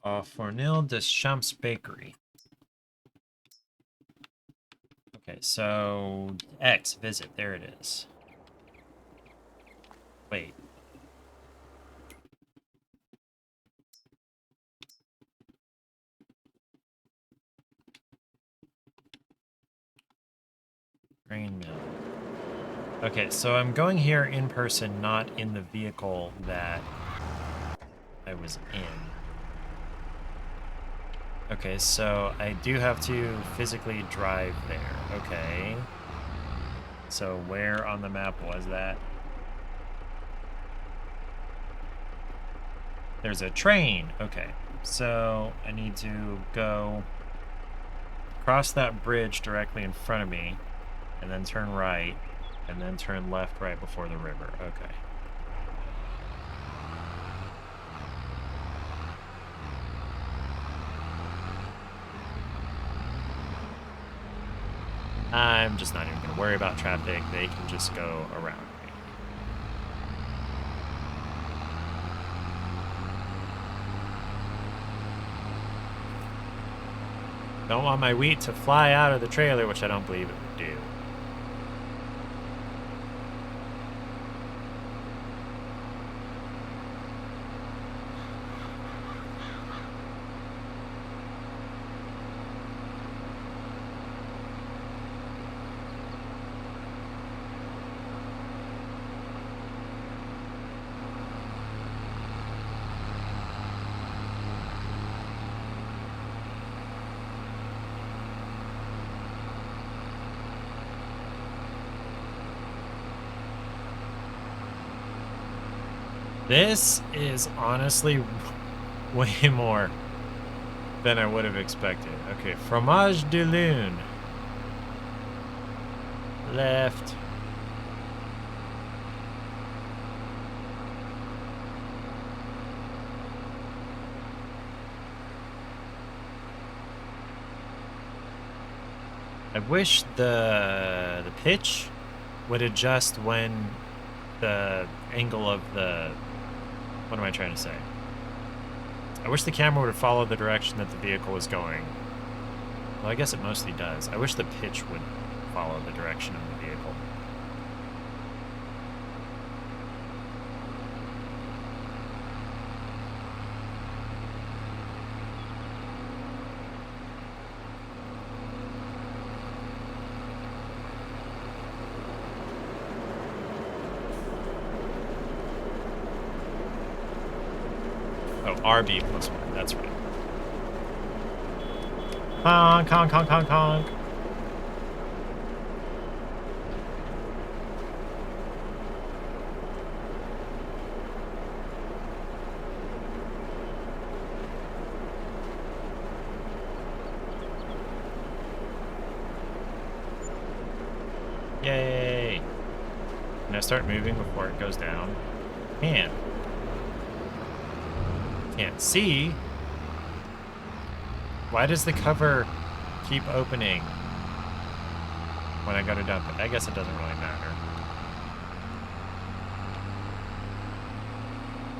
Fournil Deschamps Bakery. Okay, so X, visit, there it is. Wait. Grain mill. Okay, so I'm going here in person, not in the vehicle that I was in. Okay, so I do have to physically drive there. Okay. So where on the map was that? There's a train. Okay. So I need to go cross that bridge directly in front of me and then turn right and then turn left right before the river. Okay. I'm just not even going to worry about traffic. They can just go around me. Don't want my wheat to fly out of the trailer, which I don't believe it would do. This is honestly way more than I would have expected. Okay, Fromage de Lune. Left. I wish the pitch would adjust when the angle of the... What am I trying to say? I wish the camera would follow the direction that the vehicle was going. Well, I guess it mostly does. I wish the pitch would follow the direction of the vehicle. Oh, RB plus 1. That's right. Honk, honk, honk, honk, honk. Yay! Can I start moving before it goes down? Can't see. Why does the cover keep opening when I go to dump it? I guess it doesn't really matter.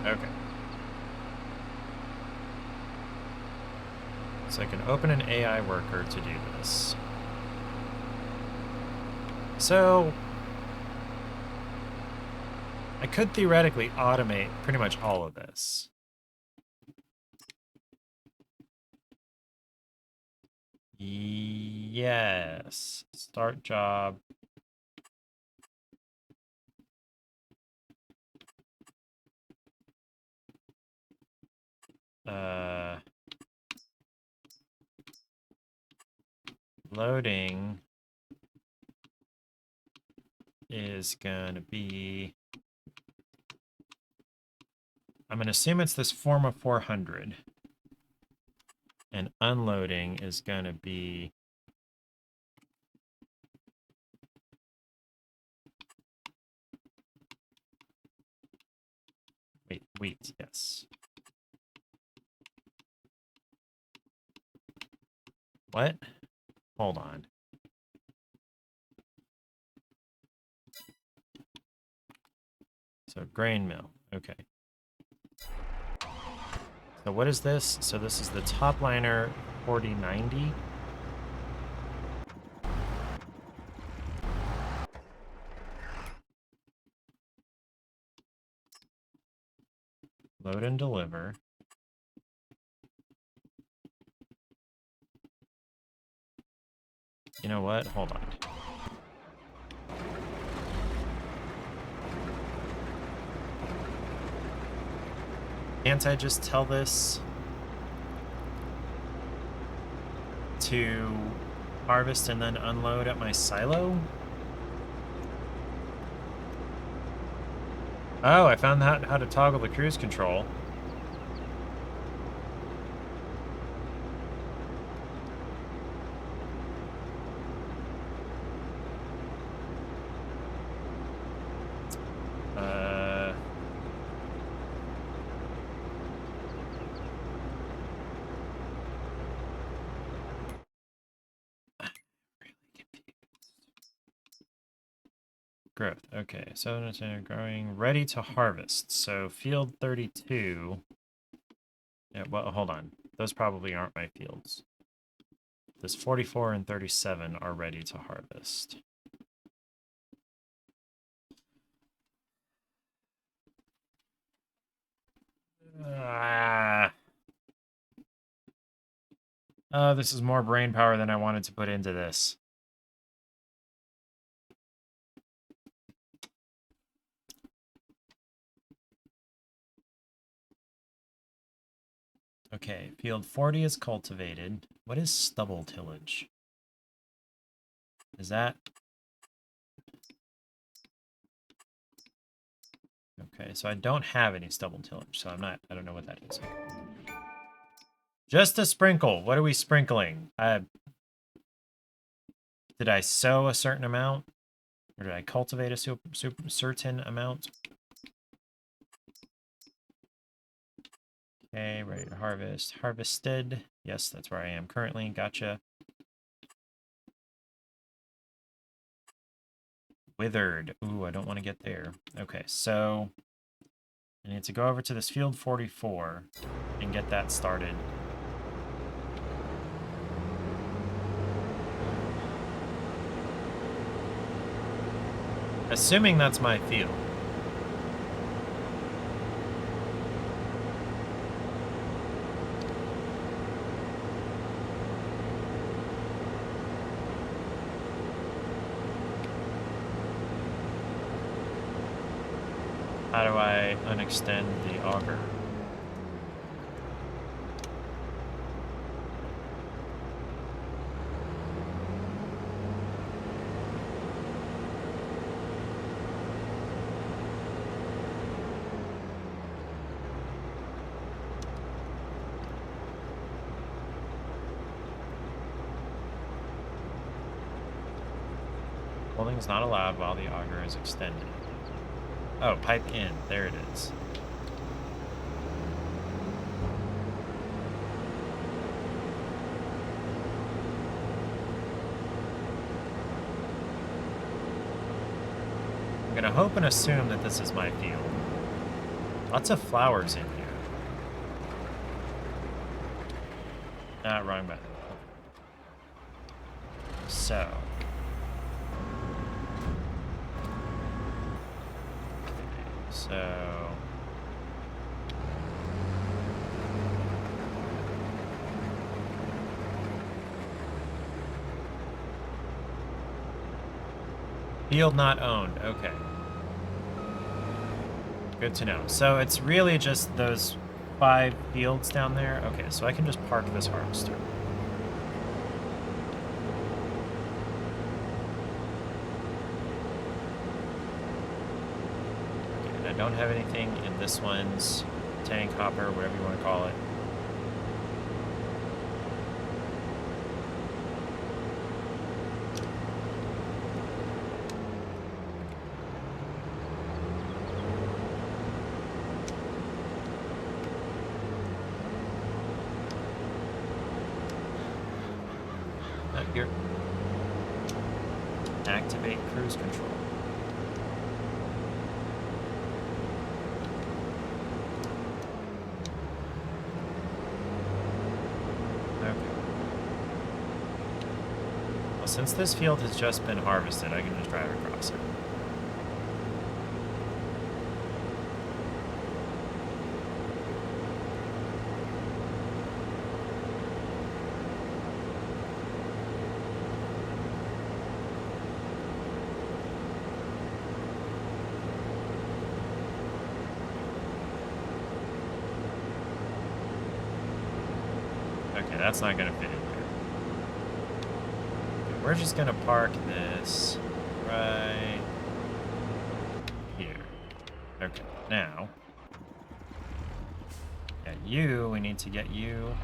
Okay. So I can open an AI worker to do this. So I could theoretically automate pretty much all of this. Yes. Start job. Loading is gonna be, I'm gonna assume it's this form of 400. And unloading is gonna be wheat, yes. What? Hold on. So grain mill, okay. So what is this? So this is the top liner 4090. Load and deliver. You know what? Hold on. Can't I just tell this to harvest and then unload at my silo? Oh, I found out how to toggle the cruise control. Growth. Okay, so it's growing, ready to harvest. So field 32. Yeah, well, hold on. Those probably aren't my fields. This 44 and 37 are ready to harvest. Oh, this is more brain power than I wanted to put into this. Okay, field 40 is cultivated. What is stubble tillage? Is that... Okay, so I don't have any stubble tillage, so I don't know what that is. Just a sprinkle. What are we sprinkling? Did I sow a certain amount? Or did I cultivate a certain amount? Okay, ready to harvest. Harvested. Yes, that's where I am currently. Gotcha. Withered. Ooh, I don't want to get there. Okay, so I need to go over to this field 44 and get that started. Assuming that's my field. How do I unextend the auger? Drilling is not allowed while the auger is extended. Oh, pipe in. There it is. I'm gonna hope and assume that this is my field. Lots of flowers in here. Ah, wrong button. So. So. Field not owned. Okay. Good to know. So it's really just those 5 fields down there. Okay, so I can just park this harvester. Okay, and I don't have anything in this one's tank hopper, whatever you want to call it. Here. Activate cruise control. Okay. Well, since this field has just been harvested, I can just drive across it. Okay, that's not gonna fit in here. Okay, we're just gonna park this right here. Okay, now, we need to get you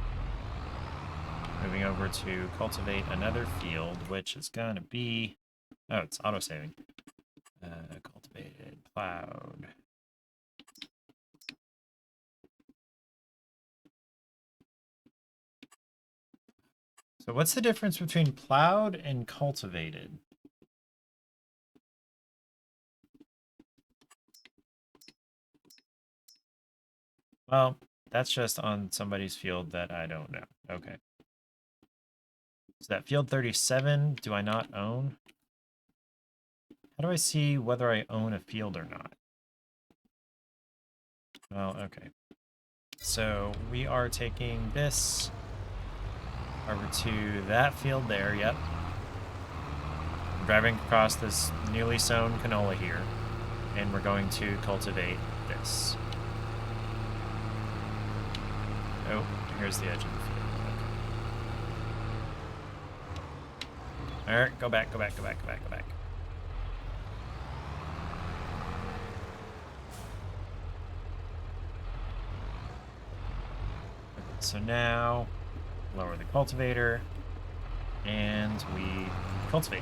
moving over to cultivate another field, which is gonna be, oh, it's auto-saving. Cultivated, plowed. So what's the difference between plowed and cultivated? Well, that's just on somebody's field that I don't know. Okay. So that field 37, do I not own? How do I see whether I own a field or not? Well, okay. So we are taking this over to that field there, yep. I'm driving across this newly sown canola here, and we're going to cultivate this. Oh, here's the edge of the field. Okay. Alright, go back, go back, go back, go back, go back. So now, lower the cultivator, and we cultivate.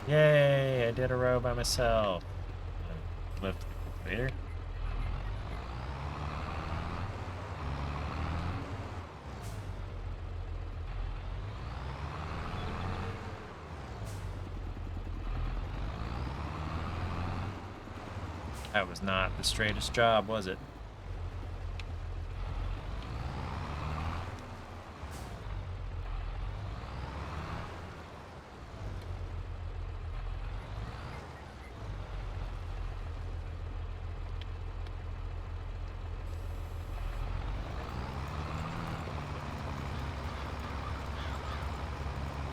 Yay, I did a row by myself. Lift the cultivator. That was not the straightest job, was it?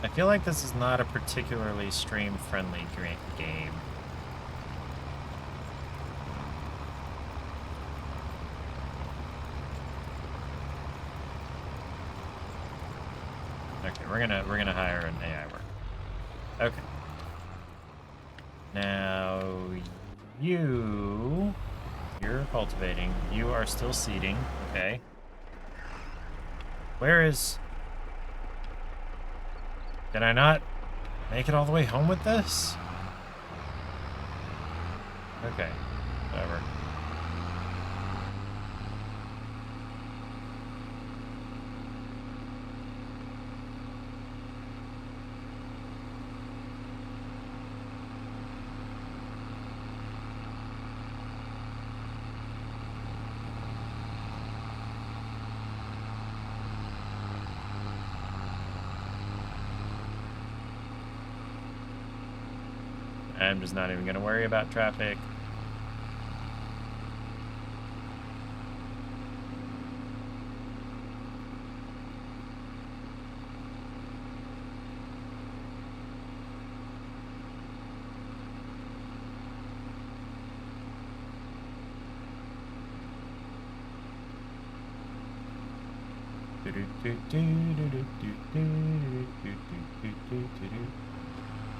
I feel like this is not a particularly stream-friendly game. we're gonna hire an AI worker. Okay. Now you're cultivating. You are still seeding. Okay. Where is? Did I not make it all the way home with this? Okay. Whatever. I'm just not even going to worry about traffic.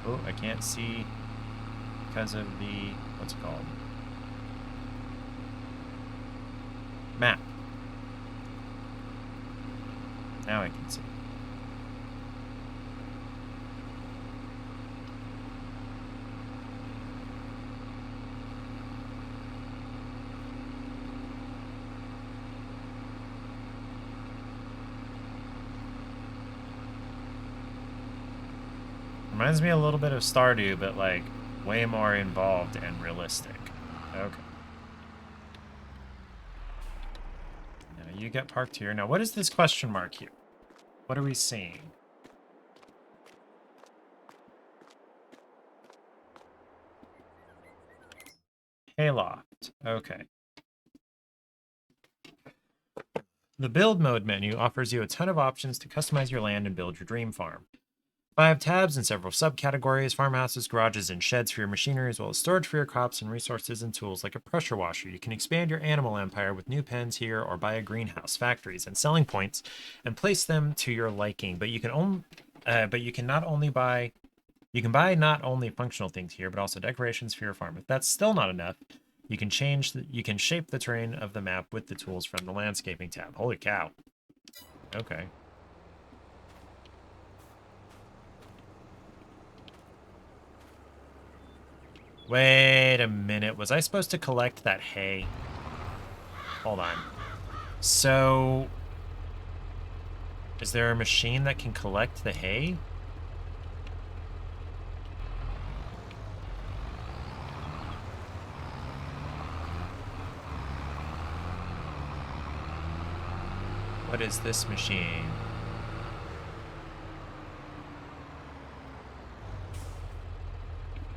Oh, I can't see because of the, what's it called? Map. Now I can see. Reminds me a little bit of Stardew, but like way more involved and realistic. Okay. Now you get parked here. Now what is this question mark here? What are we seeing? Hayloft. Okay. The build mode menu offers you a ton of options to customize your land and build your dream farm. 5 tabs and several subcategories, farmhouses, garages, and sheds for your machinery, as well as storage for your crops and resources and tools like a pressure washer. You can expand your animal empire with new pens here or buy a greenhouse, factories, and selling points and place them to your liking. But you can buy not only functional things here, but also decorations for your farm. If that's still not enough, you can shape the terrain of the map with the tools from the landscaping tab. Holy cow. Okay. Wait a minute. Was I supposed to collect that hay? Hold on. So, is there a machine that can collect the hay? What is this machine?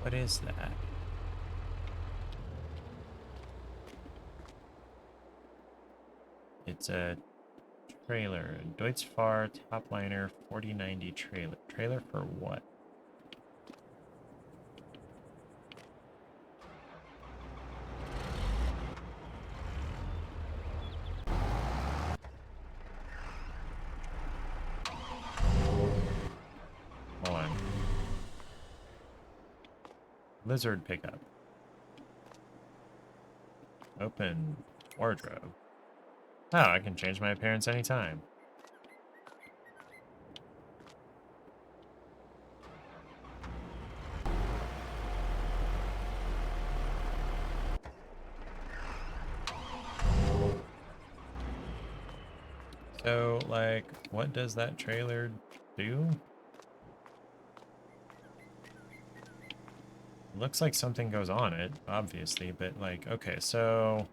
What is that? It's a trailer. Deutzfahr Topliner 4090 trailer. Trailer for what? Hold on. Lizard pickup. Open wardrobe. Oh, I can change my appearance anytime. So, like, what does that trailer do? Looks like something goes on it, obviously, but like, okay, so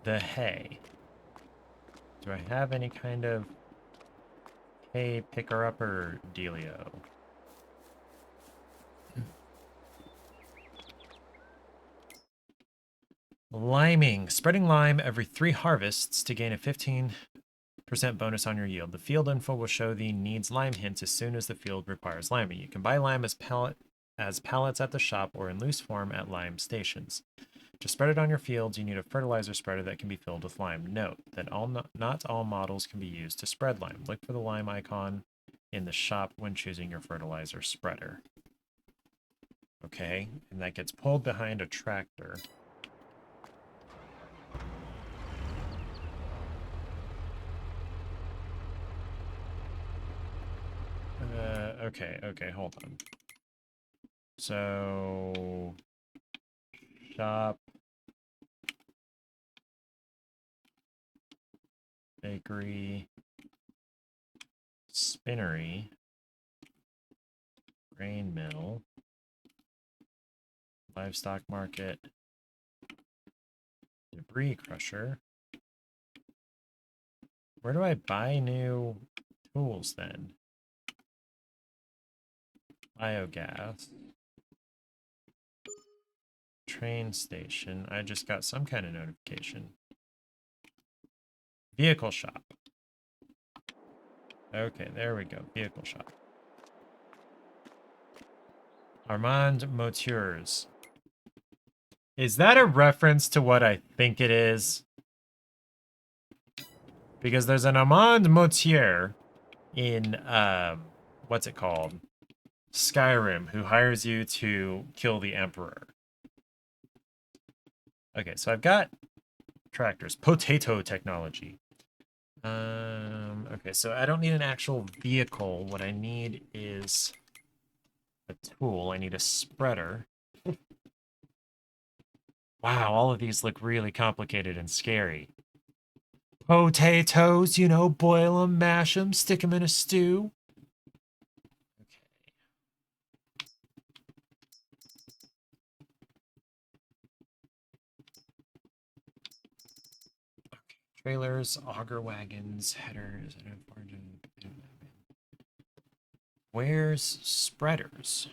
the hay. Do I have any kind of hay picker-upper dealio? Liming. Spreading lime every 3 harvests to gain a 15% bonus on your yield. The field info will show the needs lime hints as soon as the field requires liming. You can buy lime as pallets at the shop or in loose form at lime stations. To spread it on your fields, you need a fertilizer spreader that can be filled with lime. Note that not all models can be used to spread lime. Look for the lime icon in the shop when choosing your fertilizer spreader. Okay, and that gets pulled behind a tractor. Okay, hold on. So, shop, bakery, spinnery, grain mill, livestock market, debris crusher. Where do I buy new tools then? Biogas. Train station. I just got some kind of notification. Vehicle shop. Okay, there we go. Vehicle shop. Armand Moteurs. Is that a reference to what I think it is? Because there's an Armand Motier in, what's it called? Skyrim, who hires you to kill the Emperor. Okay, so I've got tractors. Potato technology. Okay, so I don't need an actual vehicle. What I need is a tool. I need a spreader. Wow, all of these look really complicated and scary. Potatoes, you know, boil them, mash them, stick them in a stew. Okay, trailers, auger wagons, headers, where's spreaders?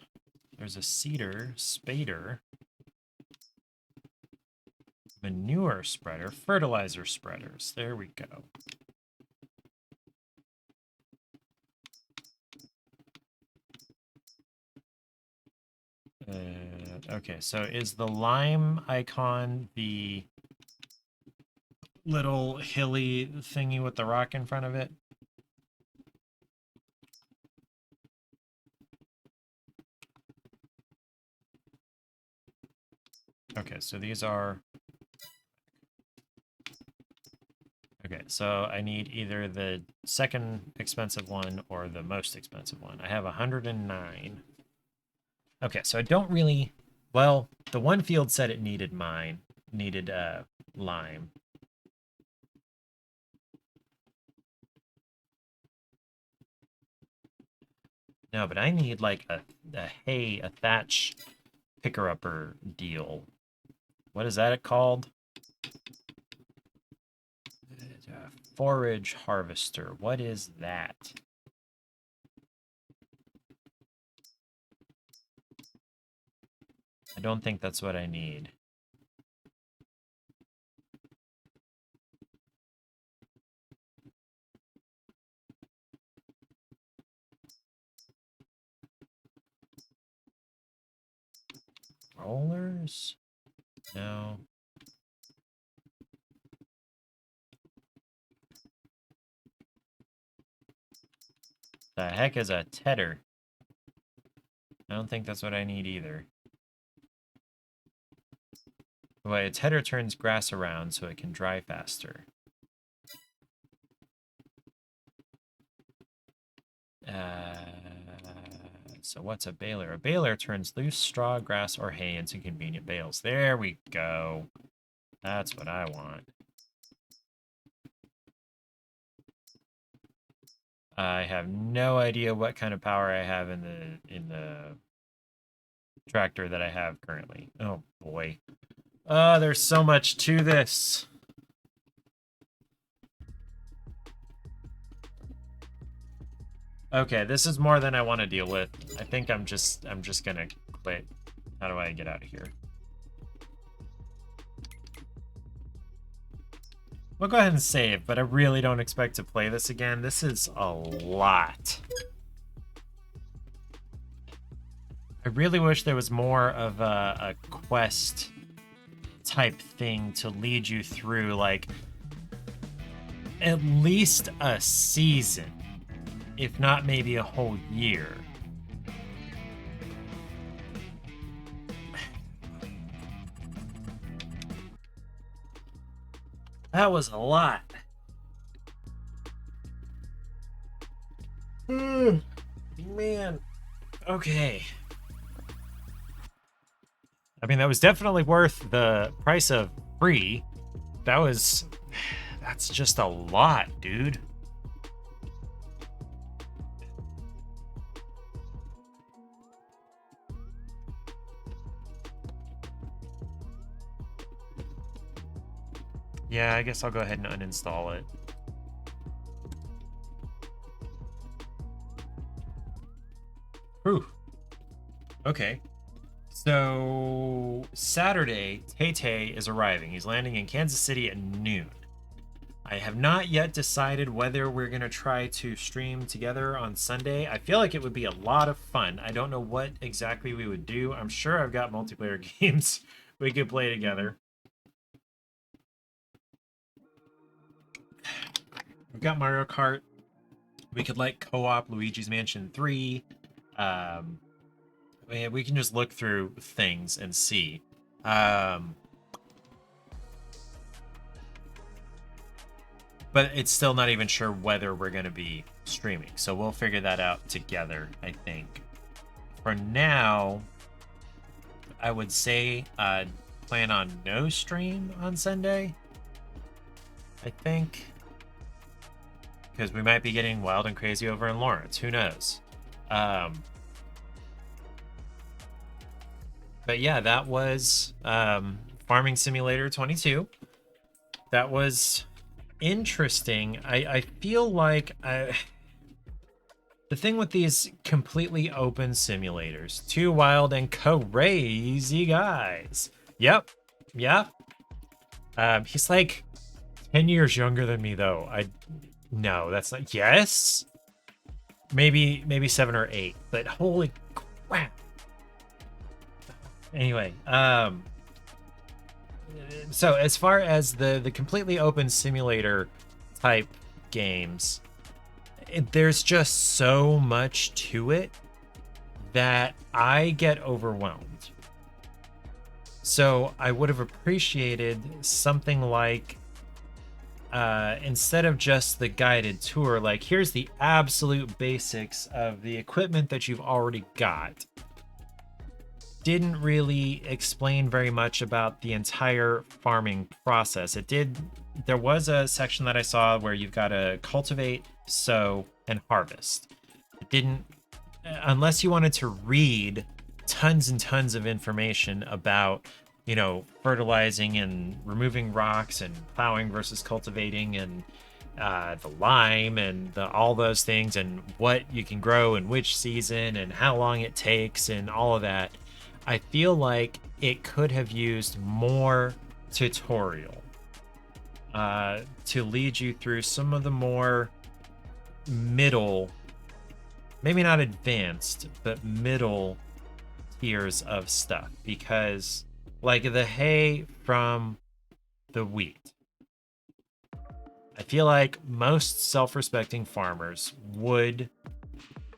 There's a seeder, spader, manure spreader, fertilizer spreaders. There we go. Okay, so is the lime icon the little hilly thingy with the rock in front of it? Okay, so these are... Okay, so I need either the second expensive one or the most expensive one. I have 109. Okay, so I don't really... Well, the one field said it needed lime. No, but I need like a thatch picker-upper deal. What is that called? Forage harvester. What is that? I don't think that's what I need. Rollers? No. The heck is a tedder? I don't think that's what I need either. Wait, a tedder turns grass around so it can dry faster. So what's a baler? A baler turns loose straw, grass, or hay into convenient bales. There we go. That's what I want. I have no idea what kind of power I have in the tractor that I have currently. Oh boy. There's so much to this. Okay, this is more than I want to deal with. I think I'm just gonna quit. How do I get out of here? We'll go ahead and save, but I really don't expect to play this again. This is a lot. I really wish there was more of a quest type thing to lead you through, like, at least a season if not maybe a whole year. That was a lot. Man. Okay. I mean, that was definitely worth the price of free. That's just a lot, dude. Yeah, I guess I'll go ahead and uninstall it. Whew. Okay. So, Saturday, Tay-Tay is arriving. He's landing in Kansas City at noon. I have not yet decided whether we're going to try to stream together on Sunday. I feel like it would be a lot of fun. I don't know what exactly we would do. I'm sure I've got multiplayer games we could play together. We've got Mario Kart. We could like co-op Luigi's Mansion 3. We can just look through things and see. But it's still not even sure whether we're going to be streaming. So we'll figure that out together, I think. For now, I would say plan on no stream on Sunday. I think. Because we might be getting wild and crazy over in Lawrence. Who knows? But yeah, that was Farming Simulator 22. That was interesting. I feel like the thing with these completely open simulators, two wild and crazy guys. Yep. He's like 10 years younger than me, though. No, that's not. Yes, maybe 7 or 8. But holy crap. Anyway, so as far as the completely open simulator type games, there's just so much to it that I get overwhelmed. So I would have appreciated something like instead of just the guided tour, like here's the absolute basics of the equipment that you've already got. Didn't really explain very much about the entire farming process. There was a section that I saw where you've got to cultivate, sow, and harvest. It didn't, unless you wanted to read tons and tons of information about, fertilizing and removing rocks and plowing versus cultivating and the lime and all those things and what you can grow in which season and how long it takes and all of that. I feel like it could have used more tutorial to lead you through some of the more middle, maybe not advanced, but middle tiers of stuff. Because like the hay from the wheat, I feel like most self-respecting farmers would,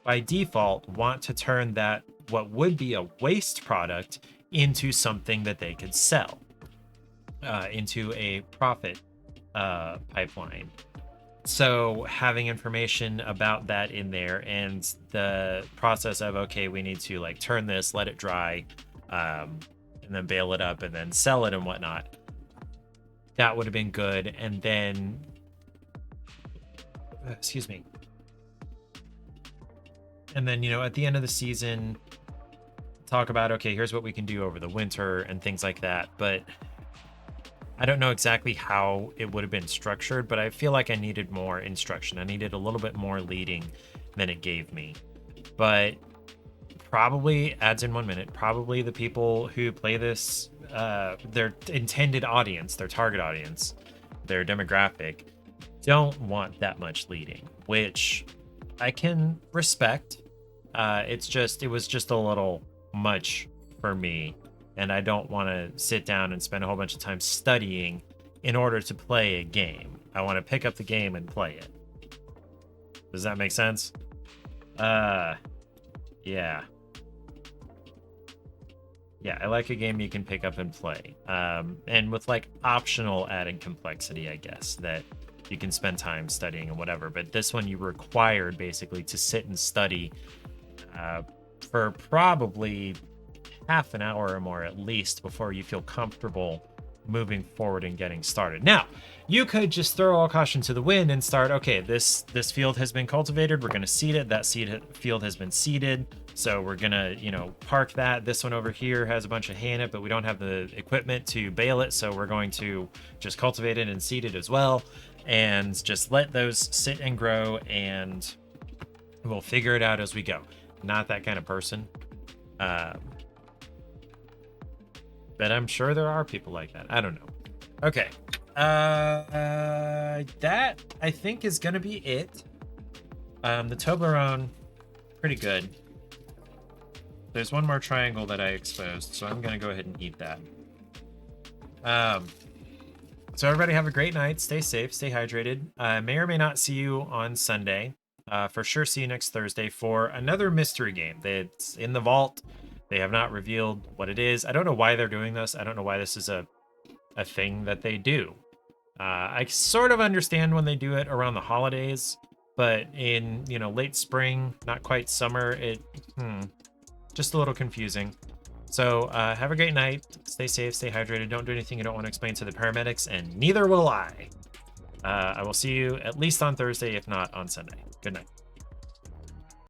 by default, want to turn that what would be a waste product into something that they could sell, into a profit pipeline. So having information about that in there and the process of, okay, we need to like turn this, let it dry, and then bale it up and then sell it and whatnot. That would have been good. And then, excuse me. And then, at the end of the season, talk about, okay, here's what we can do over the winter and things like that. But I don't know exactly how it would have been structured, but I feel like I needed more instruction. I needed a little bit more leading than it gave me. But probably adds in 1 minute. Probably the people who play this, their intended audience, their target audience, their demographic, don't want that much leading, which I can respect. It was just a little much for me, and I don't want to sit down and spend a whole bunch of time studying in order to play a game. I want to pick up the game and play it. Does that make sense? Yeah. Yeah, I like a game you can pick up and play. And with like optional added complexity, I guess, that you can spend time studying and whatever. But this one you required basically to sit and study for probably half an hour or more at least before you feel comfortable moving forward and getting started. Now, you could just throw all caution to the wind and start, okay, this field has been cultivated, we're going to seed it, that field has been seeded, so we're going to, you know, park that. This one over here has a bunch of hay in it, but we don't have the equipment to bale it, so we're going to just cultivate it and seed it as well, and just let those sit and grow, and we'll figure it out as we go. Not that kind of person. But I'm sure there are people like that. I don't know. Okay. That I think is gonna be it. The Toblerone, pretty good. There's one more triangle that I exposed, so I'm gonna go ahead and eat that. So everybody have a great night. Stay safe, stay hydrated. May or may not see you on Sunday. For sure see you next Thursday for another mystery game that's in the vault. They have not revealed what it is. I don't know why they're doing this. I don't know why this is a thing that they do. I sort of understand when they do it around the holidays, but in, you know, late spring, not quite summer, just a little confusing. So have a great night. Stay safe, stay hydrated. Don't do anything you don't want to explain to the paramedics, and neither will I. I will see you at least on Thursday, if not on Sunday. Good night.